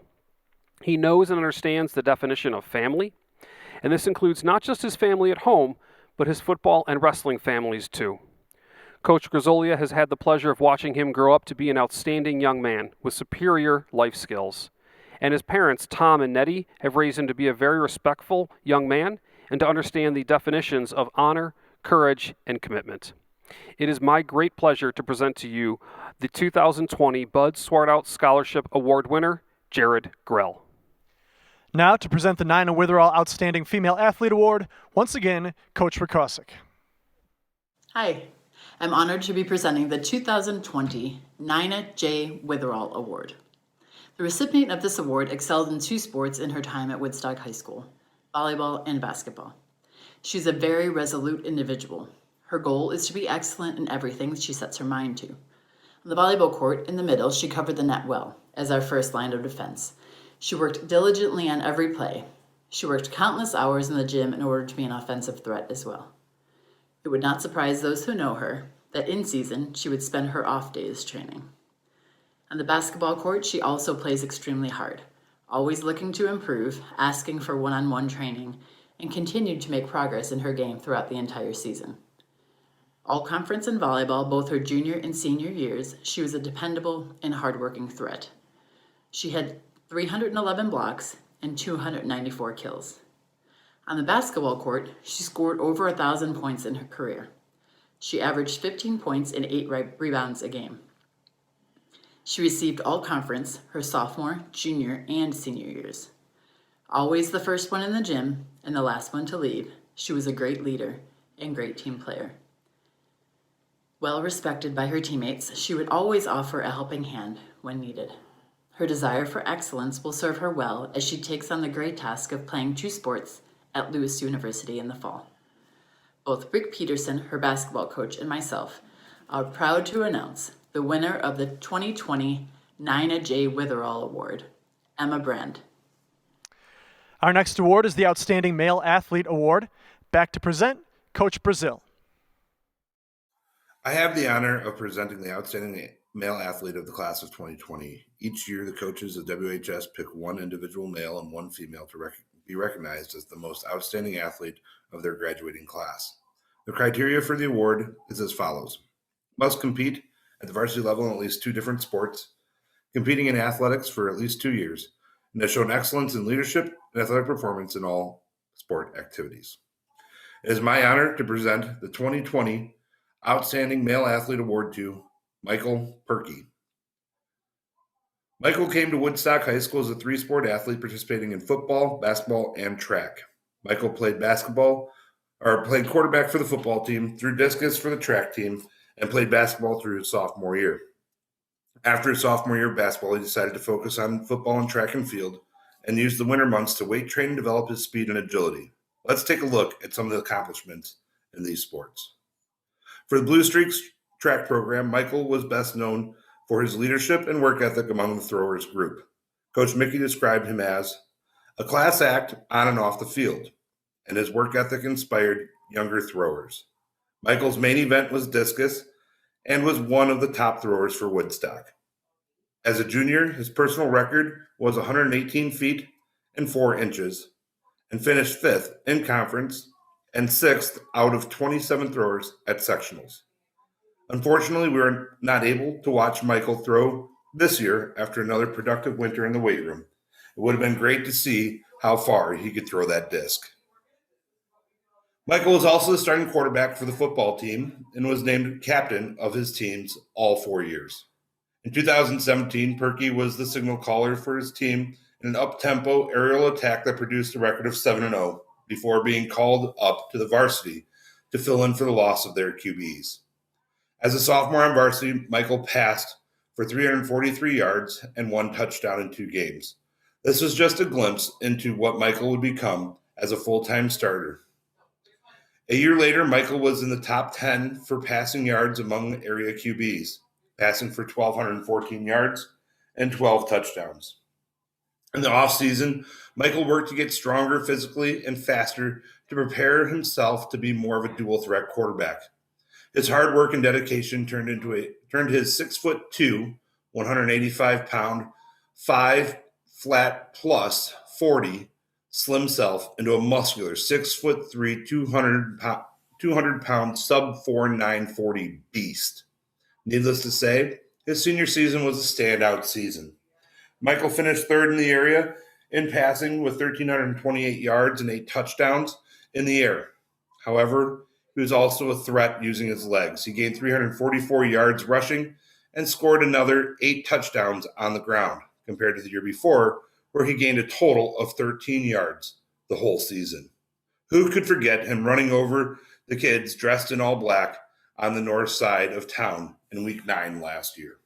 He knows and understands the definition of family, and this includes not just his family at home, but his football and wrestling families too. Coach Grazzolia has had the pleasure of watching him grow up to be an outstanding young man with superior life skills. And his parents, Tom and Nettie, have raised him to be a very respectful young man and to understand the definitions of honor, courage, and commitment. It is my great pleasure to present to you the 2020 Bud Swartout Scholarship Award winner, Jerred Grell. Now to present the Nina Witherall Outstanding Female Athlete Award, once again, Coach Rakosik. Hi, I'm honored to be presenting the 2020 Nina J. Witherall Award. The recipient of this award excelled in 2 sports in her time at Woodstock High School, volleyball and basketball. She's a very resolute individual. Her goal is to be excellent in everything she sets her mind to. On the volleyball court, in the middle, she covered the net well, as our first line of defense. She worked diligently on every play. She worked countless hours in the gym in order to be an offensive threat as well. It would not surprise those who know her that in season she would spend her off days training. On the basketball court, she also plays extremely hard, always looking to improve, asking for one-on-one training, and continued to make progress in her game throughout the entire season. All conference in volleyball, both her junior and senior years, she was a dependable and hardworking threat. She had 311 blocks and 294 kills. On the basketball court, she scored over 1,000 points in her career. She averaged 15 points and 8 rebounds a game. She received all conference her sophomore, junior, and senior years. Always the first one in the gym and the last one to leave, she was a great leader and great team player. Well respected by her teammates, she would always offer a helping hand when needed. Her desire for excellence will serve her well as she takes on the great task of playing 2 sports at Lewis University in the fall. Both Rick Peterson, her basketball coach, and myself are proud to announce the winner of the 2020 Nina J. Witherall Award, Emma Brand. Our next award is the Outstanding Male Athlete Award. Back to present, Coach Brazil. I have the honor of presenting the Outstanding Male Athlete of the class of 2020. Each year, the coaches of WHS pick one individual male and one female to be recognized as the most outstanding athlete of their graduating class. The criteria for the award is as follows. Must compete at the varsity level in at least 2 different sports, competing in athletics for at least 2 years, and has shown excellence in leadership and athletic performance in all sport activities. It is my honor to present the 2020 Outstanding Male Athlete Award to Michael Purkey. Michael came to Woodstock High School as a 3-sport athlete participating in football, basketball, and track. Michael played quarterback for the football team, threw discus for the track team, and played basketball through his sophomore year. After his sophomore year of basketball, he decided to focus on football and track and field and used the winter months to weight train and develop his speed and agility. Let's take a look at some of the accomplishments in these sports. For the Blue Streaks track program, Michael was best known for his leadership and work ethic among the throwers group. Coach Mickey described him as a class act on and off the field, and his work ethic inspired younger throwers. Michael's main event was discus and was one of the top throwers for Woodstock. As a junior, his personal record was 118 feet and 4 inches and finished 5th in conference and 6th out of 27 throwers at sectionals. Unfortunately, we were not able to watch Michael throw this year after another productive winter in the weight room. It would have been great to see how far he could throw that disc. Michael was also the starting quarterback for the football team and was named captain of his teams all 4 years. In 2017, Purkey was the signal caller for his team in an up-tempo aerial attack that produced a record of 7-0 before being called up to the varsity to fill in for the loss of their QBs. As a sophomore on varsity, Michael passed for 343 yards and 1 touchdown in 2 games. This was just a glimpse into what Michael would become as a full-time starter. A year later, Michael was in the top 10 for passing yards among area QBs, passing for 1,214 yards and 12 touchdowns. In the offseason, Michael worked to get stronger physically and faster to prepare himself to be more of a dual-threat quarterback. His hard work and dedication turned his 6'2", 185-pound, 5 flat plus 40 slim self into a muscular 6'3", 200-pound sub 4.940 beast. Needless to say, his senior season was a standout season. Michael finished 3rd in the area in passing with 1,328 yards and 8 touchdowns in the air. However, he was also a threat using his legs. He gained 344 yards rushing and scored another 8 touchdowns on the ground compared to the year before, where he gained a total of 13 yards the whole season. Who could forget him running over the kids dressed in all black on the north side of town in Week 9 last year?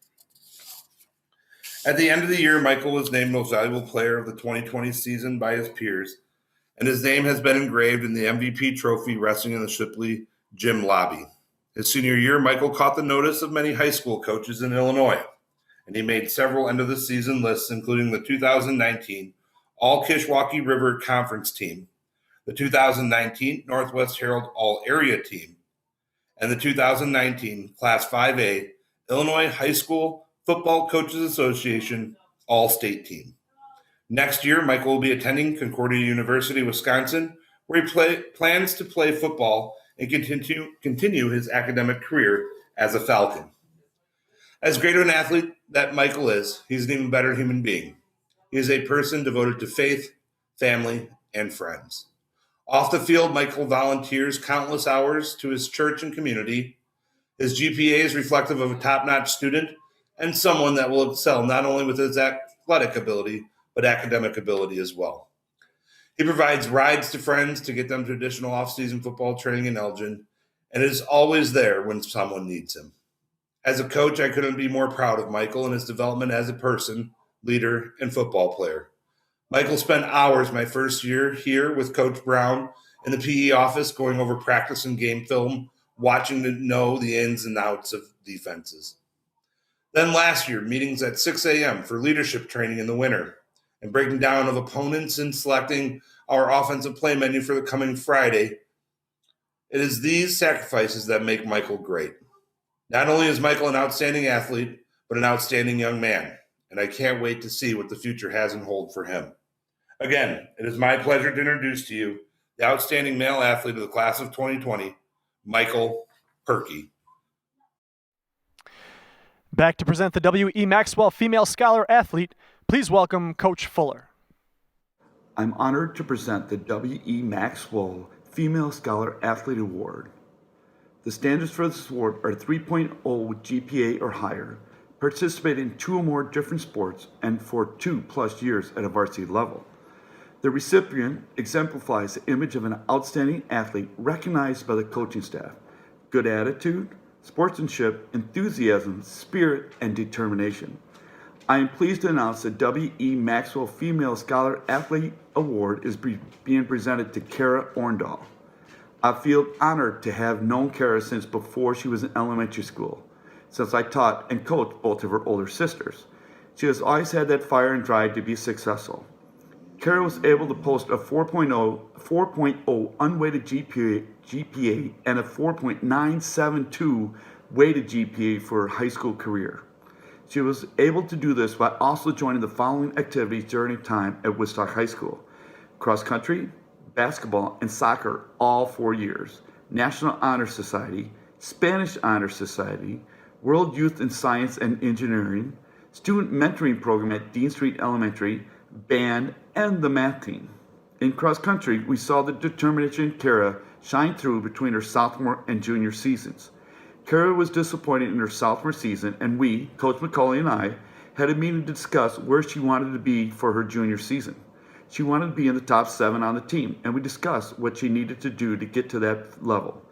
At the end of the year, Michael was named Most Valuable Player of the 2020 season by his peers, and his name has been engraved in the MVP trophy resting in the Shipley gym lobby. His senior year, Michael caught the notice of many high school coaches in Illinois, and he made several end-of-the-season lists, including the 2019 All-Kishwaukee River Conference team, the 2019 Northwest Herald All-Area team, and the 2019 Class 5A Illinois High School Football Coaches Association All-State team. Next year, Michael will be attending Concordia University, Wisconsin, where he plans to play football and continue his academic career as a Falcon. As great of an athlete that Michael is, he's an even better human being. He is a person devoted to faith, family, and friends. Off the field, Michael volunteers countless hours to his church and community. His GPA is reflective of a top-notch student and someone that will excel not only with his athletic ability, but academic ability as well. He provides rides to friends to get them to additional off-season football training in Elgin, and is always there when someone needs him. As a coach, I couldn't be more proud of Michael and his development as a person, leader, and football player. Michael spent hours my first year here with Coach Brown in the PE office going over practice and game film, watching to know the ins and outs of defenses. Then last year, meetings at 6 a.m. for leadership training in the winter and breaking down of opponents and selecting our offensive play menu for the coming Friday. It is these sacrifices that make Michael great. Not only is Michael an outstanding athlete, but an outstanding young man, and I can't wait to see what the future has in hold for him. Again, it is my pleasure to introduce to you the outstanding male athlete of the class of 2020, Michael Purkey. Back to present the W.E. Maxwell Female Scholar Athlete, please welcome Coach Fuller. I'm honored to present the W.E. Maxwell Female Scholar Athlete Award. The standards for this award are 3.0 GPA or higher, participate in 2 or more different sports, and for 2+ years at a varsity level. The recipient exemplifies the image of an outstanding athlete recognized by the coaching staff. Good attitude, sportsmanship, enthusiasm, spirit, and determination. I am pleased to announce the W.E. Maxwell Female Scholar Athlete Award is being presented to Cara Orndahl. I feel honored to have known Cara since before she was in elementary school, since I taught and coached both of her older sisters. She has always had that fire and drive to be successful. Cara was able to post a 4.0 unweighted GPA and a 4.972 weighted GPA for her high school career. She was able to do this while also joining the following activities during her time at Woodstock High School: cross country, basketball, and soccer all 4 years, National Honor Society, Spanish Honor Society, World Youth in Science and Engineering, student mentoring program at Dean Street Elementary, band, and the math team. In cross country, we saw the determination in Cara shine through between her sophomore and junior seasons. Cara was disappointed in her sophomore season, and we, Coach McCauley and I, had a meeting to discuss where she wanted to be for her junior season. She wanted to be in the top 7 on the team, and we discussed what she needed to do to get to that level.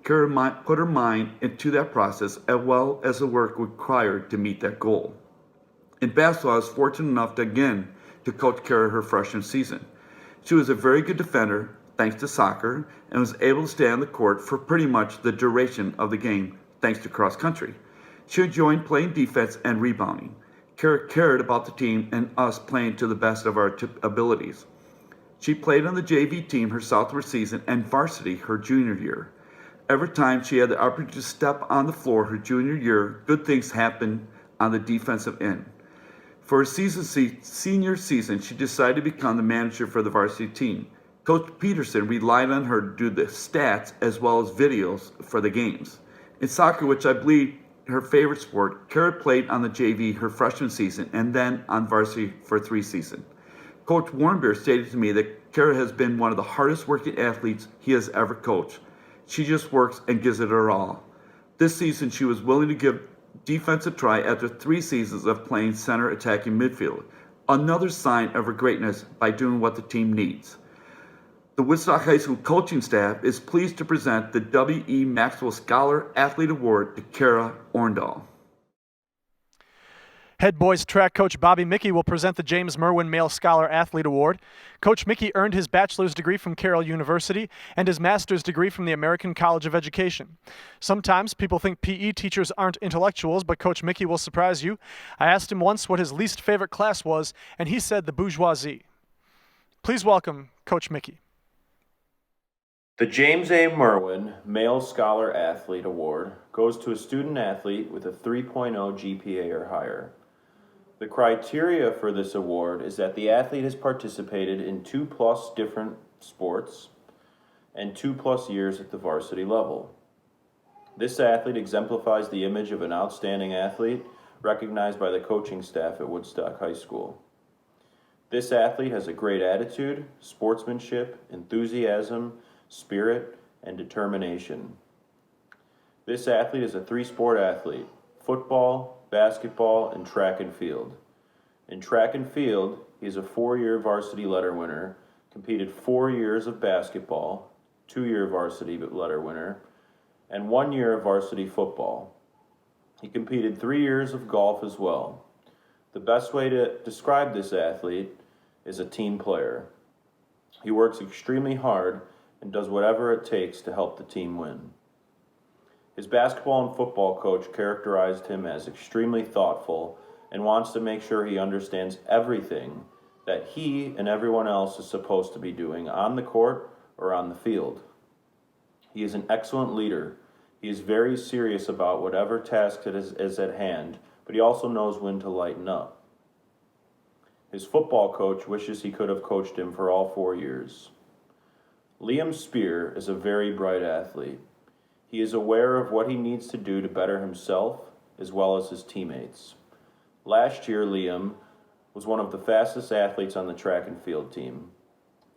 Cara put her mind into that process as well as the work required to meet that goal. In basketball, I was fortunate enough to coach Cara her freshman season. She was a very good defender, thanks to soccer, and was able to stay on the court for pretty much the duration of the game, thanks to cross country. She enjoyed playing defense and rebounding. Cara cared about the team and us playing to the best of our abilities. She played on the JV team her sophomore season and varsity her junior year. Every time she had the opportunity to step on the floor her junior year, good things happened on the defensive end. For her senior season, she decided to become the manager for the varsity team. Coach Peterson relied on her to do the stats as well as videos for the games. In soccer, which I believe her favorite sport, Cara played on the JV her freshman season and then on varsity for 3 seasons. Coach Warmbier stated to me that Cara has been one of the hardest working athletes he has ever coached. She just works and gives it her all. This season, she was willing to give defense a try after 3 seasons of playing center attacking midfield. Another sign of her greatness by doing what the team needs. The Woodstock High School coaching staff is pleased to present the W.E. Maxwell Scholar Athlete Award to Cara Orndahl. Head boys track coach Bobby Mickey will present the James Merwin Male Scholar Athlete Award. Coach Mickey earned his bachelor's degree from Carroll University and his master's degree from the American College of Education. Sometimes people think PE teachers aren't intellectuals, but Coach Mickey will surprise you. I asked him once what his least favorite class was, and he said the bourgeoisie. Please welcome Coach Mickey. The James A. Merwin Male Scholar Athlete Award goes to a student athlete with a 3.0 GPA or higher. The criteria for this award is that the athlete has participated in 2+ different sports and 2+ years at the varsity level. This athlete exemplifies the image of an outstanding athlete recognized by the coaching staff at Woodstock High School. This athlete has a great attitude, sportsmanship, enthusiasm, spirit, and determination. This athlete is a 3-sport athlete: football, basketball, and track and field. In track and field, he is a 4-year varsity letter winner, competed 4 years of basketball, 2-year varsity letter winner, and 1 year of varsity football. He competed 3 years of golf as well. The best way to describe this athlete is a team player. He works extremely hard and does whatever it takes to help the team win. His basketball and football coach characterized him as extremely thoughtful and wants to make sure he understands everything that he and everyone else is supposed to be doing on the court or on the field. He is an excellent leader. He is very serious about whatever task that is at hand, but he also knows when to lighten up. His football coach wishes he could have coached him for all 4 years. Liam Spear is a very bright athlete. He is aware of what he needs to do to better himself as well as his teammates. Last year, Liam was one of the fastest athletes on the track and field team.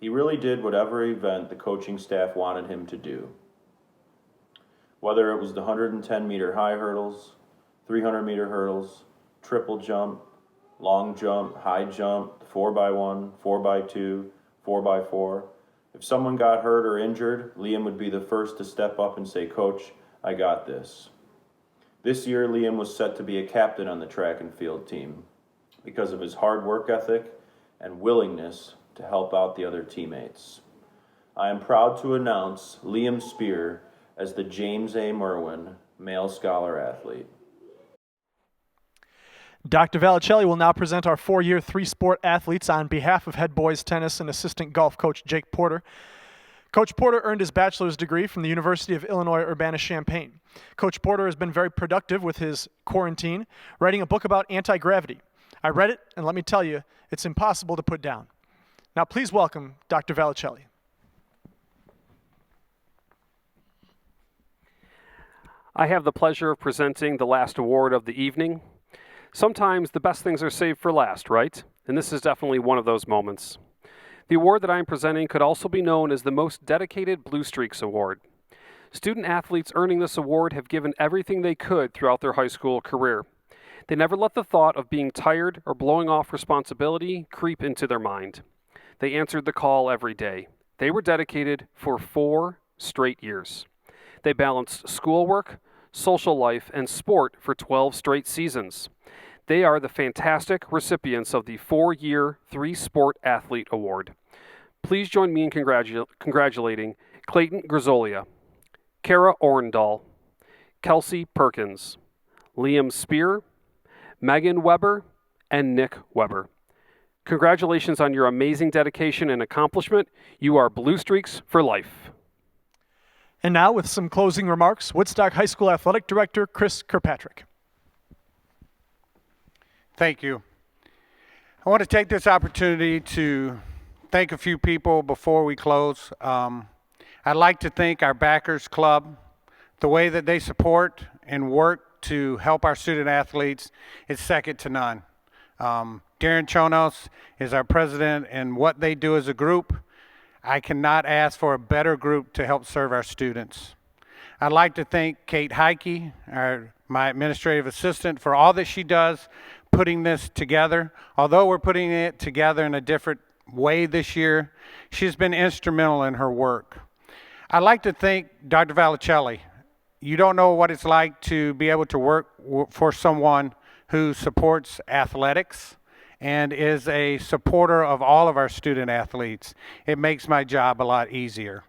He really did whatever event the coaching staff wanted him to do. Whether it was the 110-meter high hurdles, 300-meter hurdles, triple jump, long jump, high jump, 4x1, 4x2, 4x4, if someone got hurt or injured, Liam would be the first to step up and say, "Coach, I got this." This year, Liam was set to be a captain on the track and field team because of his hard work ethic and willingness to help out the other teammates. I am proud to announce Liam Spear as the James A. Merwin Male Scholar Athlete. Dr. Valicelli will now present our 4-year 3-sport athletes on behalf of head boys tennis and assistant golf coach Jake Porter. Coach Porter earned his bachelor's degree from the University of Illinois Urbana-Champaign. Coach Porter has been very productive with his quarantine, writing a book about anti-gravity. I read it, and let me tell you, it's impossible to put down. Now please welcome Dr. Valicelli. I have the pleasure of presenting the last award of the evening. Sometimes the best things are saved for last, right? And this is definitely one of those moments. The award that I am presenting could also be known as the Most Dedicated Blue Streaks Award. Student athletes earning this award have given everything they could throughout their high school career. They never let the thought of being tired or blowing off responsibility creep into their mind. They answered the call every day. They were dedicated for 4 straight years. They balanced schoolwork, social life, and sport for 12 straight seasons. They are the fantastic recipients of the 4-year 3-Sport Athlete Award. Please join me in congratulating Clayton Grisolia, Cara Orndahl, Kelsey Perkins, Liam Spear, Megan Weber, and Nick Weber. Congratulations on your amazing dedication and accomplishment. You are Blue Streaks for life. And now, with some closing remarks, Woodstock High School Athletic Director Chris Kirkpatrick. Thank you. I want to take this opportunity to thank a few people before we close. I'd like to thank our Backers Club. The way that they support and work to help our student athletes is second to none. Darren Chonos is our president, and what they do as a group, I cannot ask for a better group to help serve our students. I'd like to thank Kate Heike, my administrative assistant, for all that she does putting this together. Although we're putting it together in a different way this year, she's been instrumental in her work. I'd like to thank Dr. Valicelli. You don't know what it's like to be able to work for someone who supports athletics and is a supporter of all of our student athletes. It makes my job a lot easier.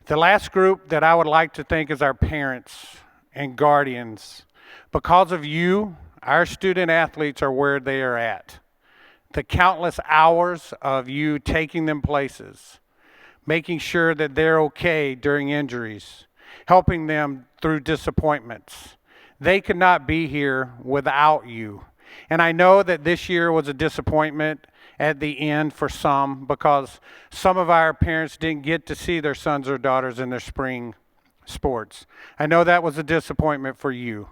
The last group that I would like to thank is our parents and guardians. Because of you, our student athletes are where they are at. The countless hours of you taking them places, making sure that they're okay during injuries, helping them through disappointments. They could not be here without you. And I know that this year was a disappointment at the end for some, because some of our parents didn't get to see their sons or daughters in their spring sports. I know that was a disappointment for you,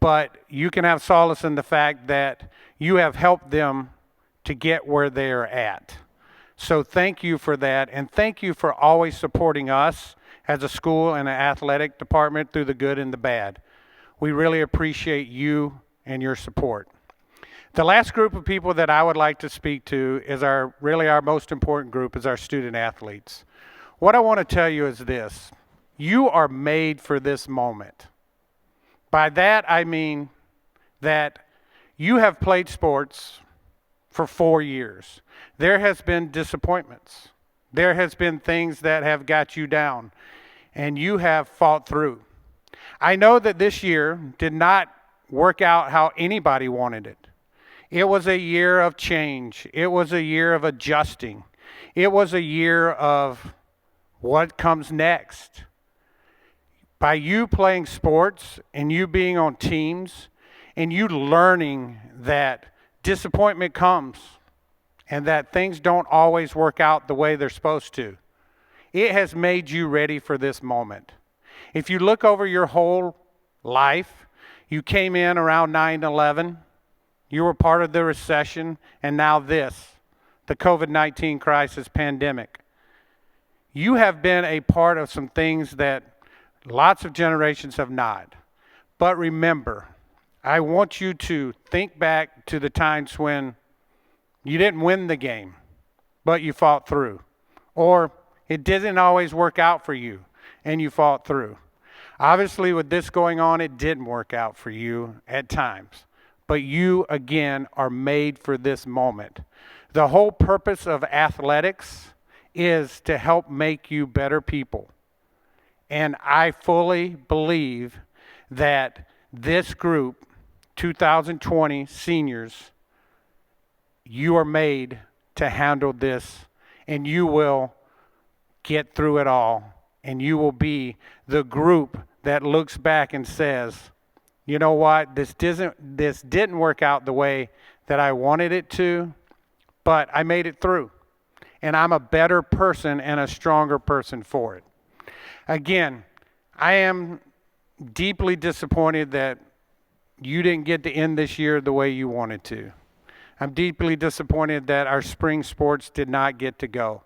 but you can have solace in the fact that you have helped them to get where they're at. So thank you for that, and thank you for always supporting us as a school and an athletic department through the good and the bad. We really appreciate you and your support. The last group of people that I would like to speak to is our most important group, is our student athletes. What I want to tell you is this: you are made for this moment. By that I mean that you have played sports for 4 years. There has been disappointments. There has been things that have got you down, and you have fought through. I know that this year did not work out how anybody wanted it. It was a year of change. It was a year of adjusting. It was a year of what comes next. By you playing sports and you being on teams and you learning that disappointment comes and that things don't always work out the way they're supposed to, it has made you ready for this moment. If you look over your whole life, you came in around 9/11, you were part of the recession, and now this, the COVID-19 crisis pandemic. You have been a part of some things that lots of generations have not. But remember, I want you to think back to the times when you didn't win the game, but you fought through. Or it didn't always work out for you, and you fought through. Obviously, with this going on, it didn't work out for you at times. But you, again, are made for this moment. The whole purpose of athletics is to help make you better people. And I fully believe that this group, 2020 seniors, you are made to handle this, and you will get through it all, and you will be the group that looks back and says, you know what, this didn't work out the way that I wanted it to, but I made it through. And I'm a better person and a stronger person for it. Again, I am deeply disappointed that you didn't get to end this year the way you wanted to. I'm deeply disappointed that our spring sports did not get to go.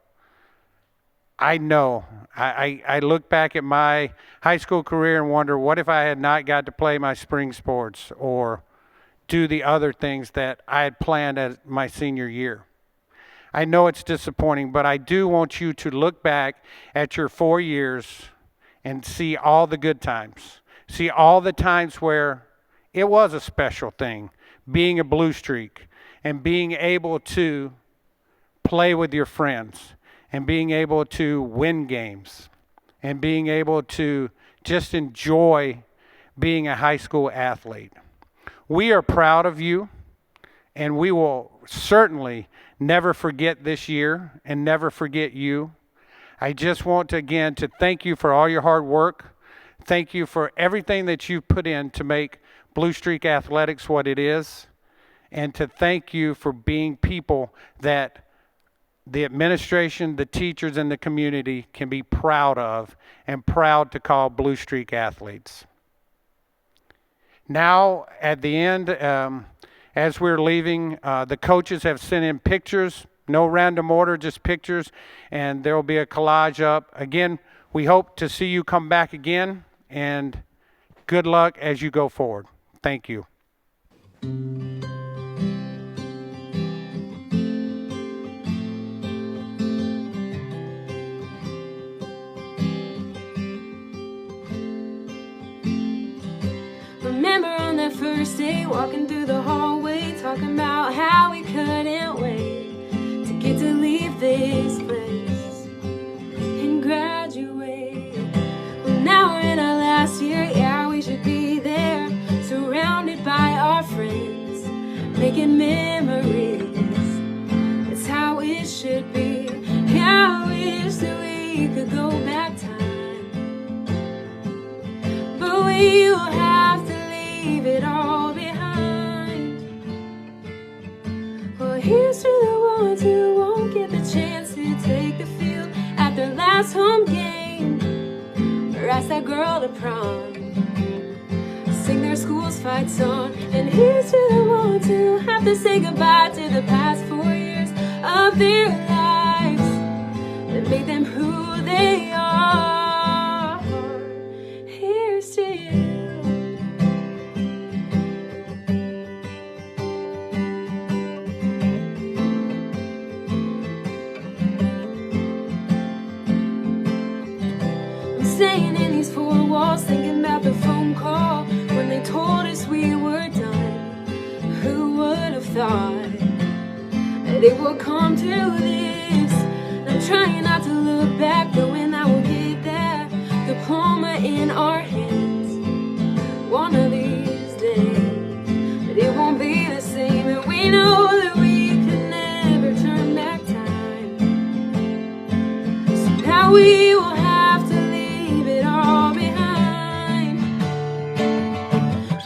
I know. I look back at my high school career and wonder, what if I had not got to play my spring sports or do the other things that I had planned as my senior year? I know it's disappointing, but I do want you to look back at your 4 years and see all the good times. See all the times where it was a special thing, being a Blue Streak and being able to play with your friends and being able to win games and being able to just enjoy being a high school athlete. We are proud of you, and we will certainly never forget this year and never forget you. I just want to, again, to thank you for all your hard work. Thank you for everything that you've put in to make Blue Streak Athletics what it is, and to thank you for being people that the administration, the teachers, and the community can be proud of and proud to call Blue Streak athletes. Now, at the end, as we're leaving, the coaches have sent in pictures, no random order, just pictures, and there will be a collage up. Again, we hope to see you come back again, and good luck as you go forward. Thank you. Remember on that first day, walking through the hallway, talking about how we couldn't wait to get to leave this place and graduate. Well, now we're in our last year, yeah, we should be there, surrounded by our friends, making memories. That's how it should be. Yeah, I wish that we could go back time, but we will have to leave it all behind. Well, here's to the ones who won't get the chance to take the field at their last home game, or ask that girl to prom, sing their school's fight song. And here's to the ones who have to say goodbye to the past 4 years of their lives that made them who they are. Here's to you. Staying in these four walls, thinking about the phone call when they told us we were done. Who would have thought that it would come to this? I'm trying not to look back, knowing that we'll get that diploma in our hands one of these days. But it won't be the same, and we know that we could never turn back time. So now we will have to all behind.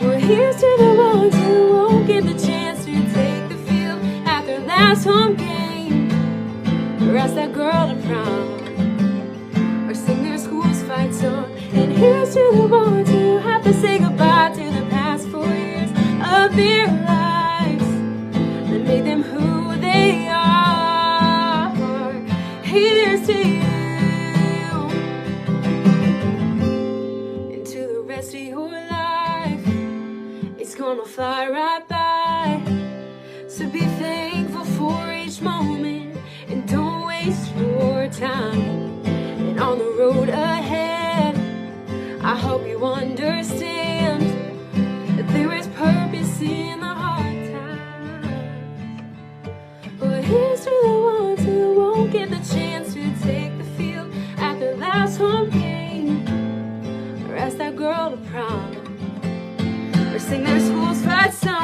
Well, here's to the ones who won't get the chance to take the field at their last home game, or ask that girl to prom, or sing their school's fight song. And here's to the ones who have to say goodbye to the past 4 years of their lives that made them who they are. Here's to you. Rest of your life, it's gonna fly right by. So be thankful for each moment and don't waste your time. And on the road ahead, I hope you understand that there is purpose in the hard times. But here's to the ones who won't get the chance to take the field at their last home game, or ask that girl to prom, or sing their school's fight song.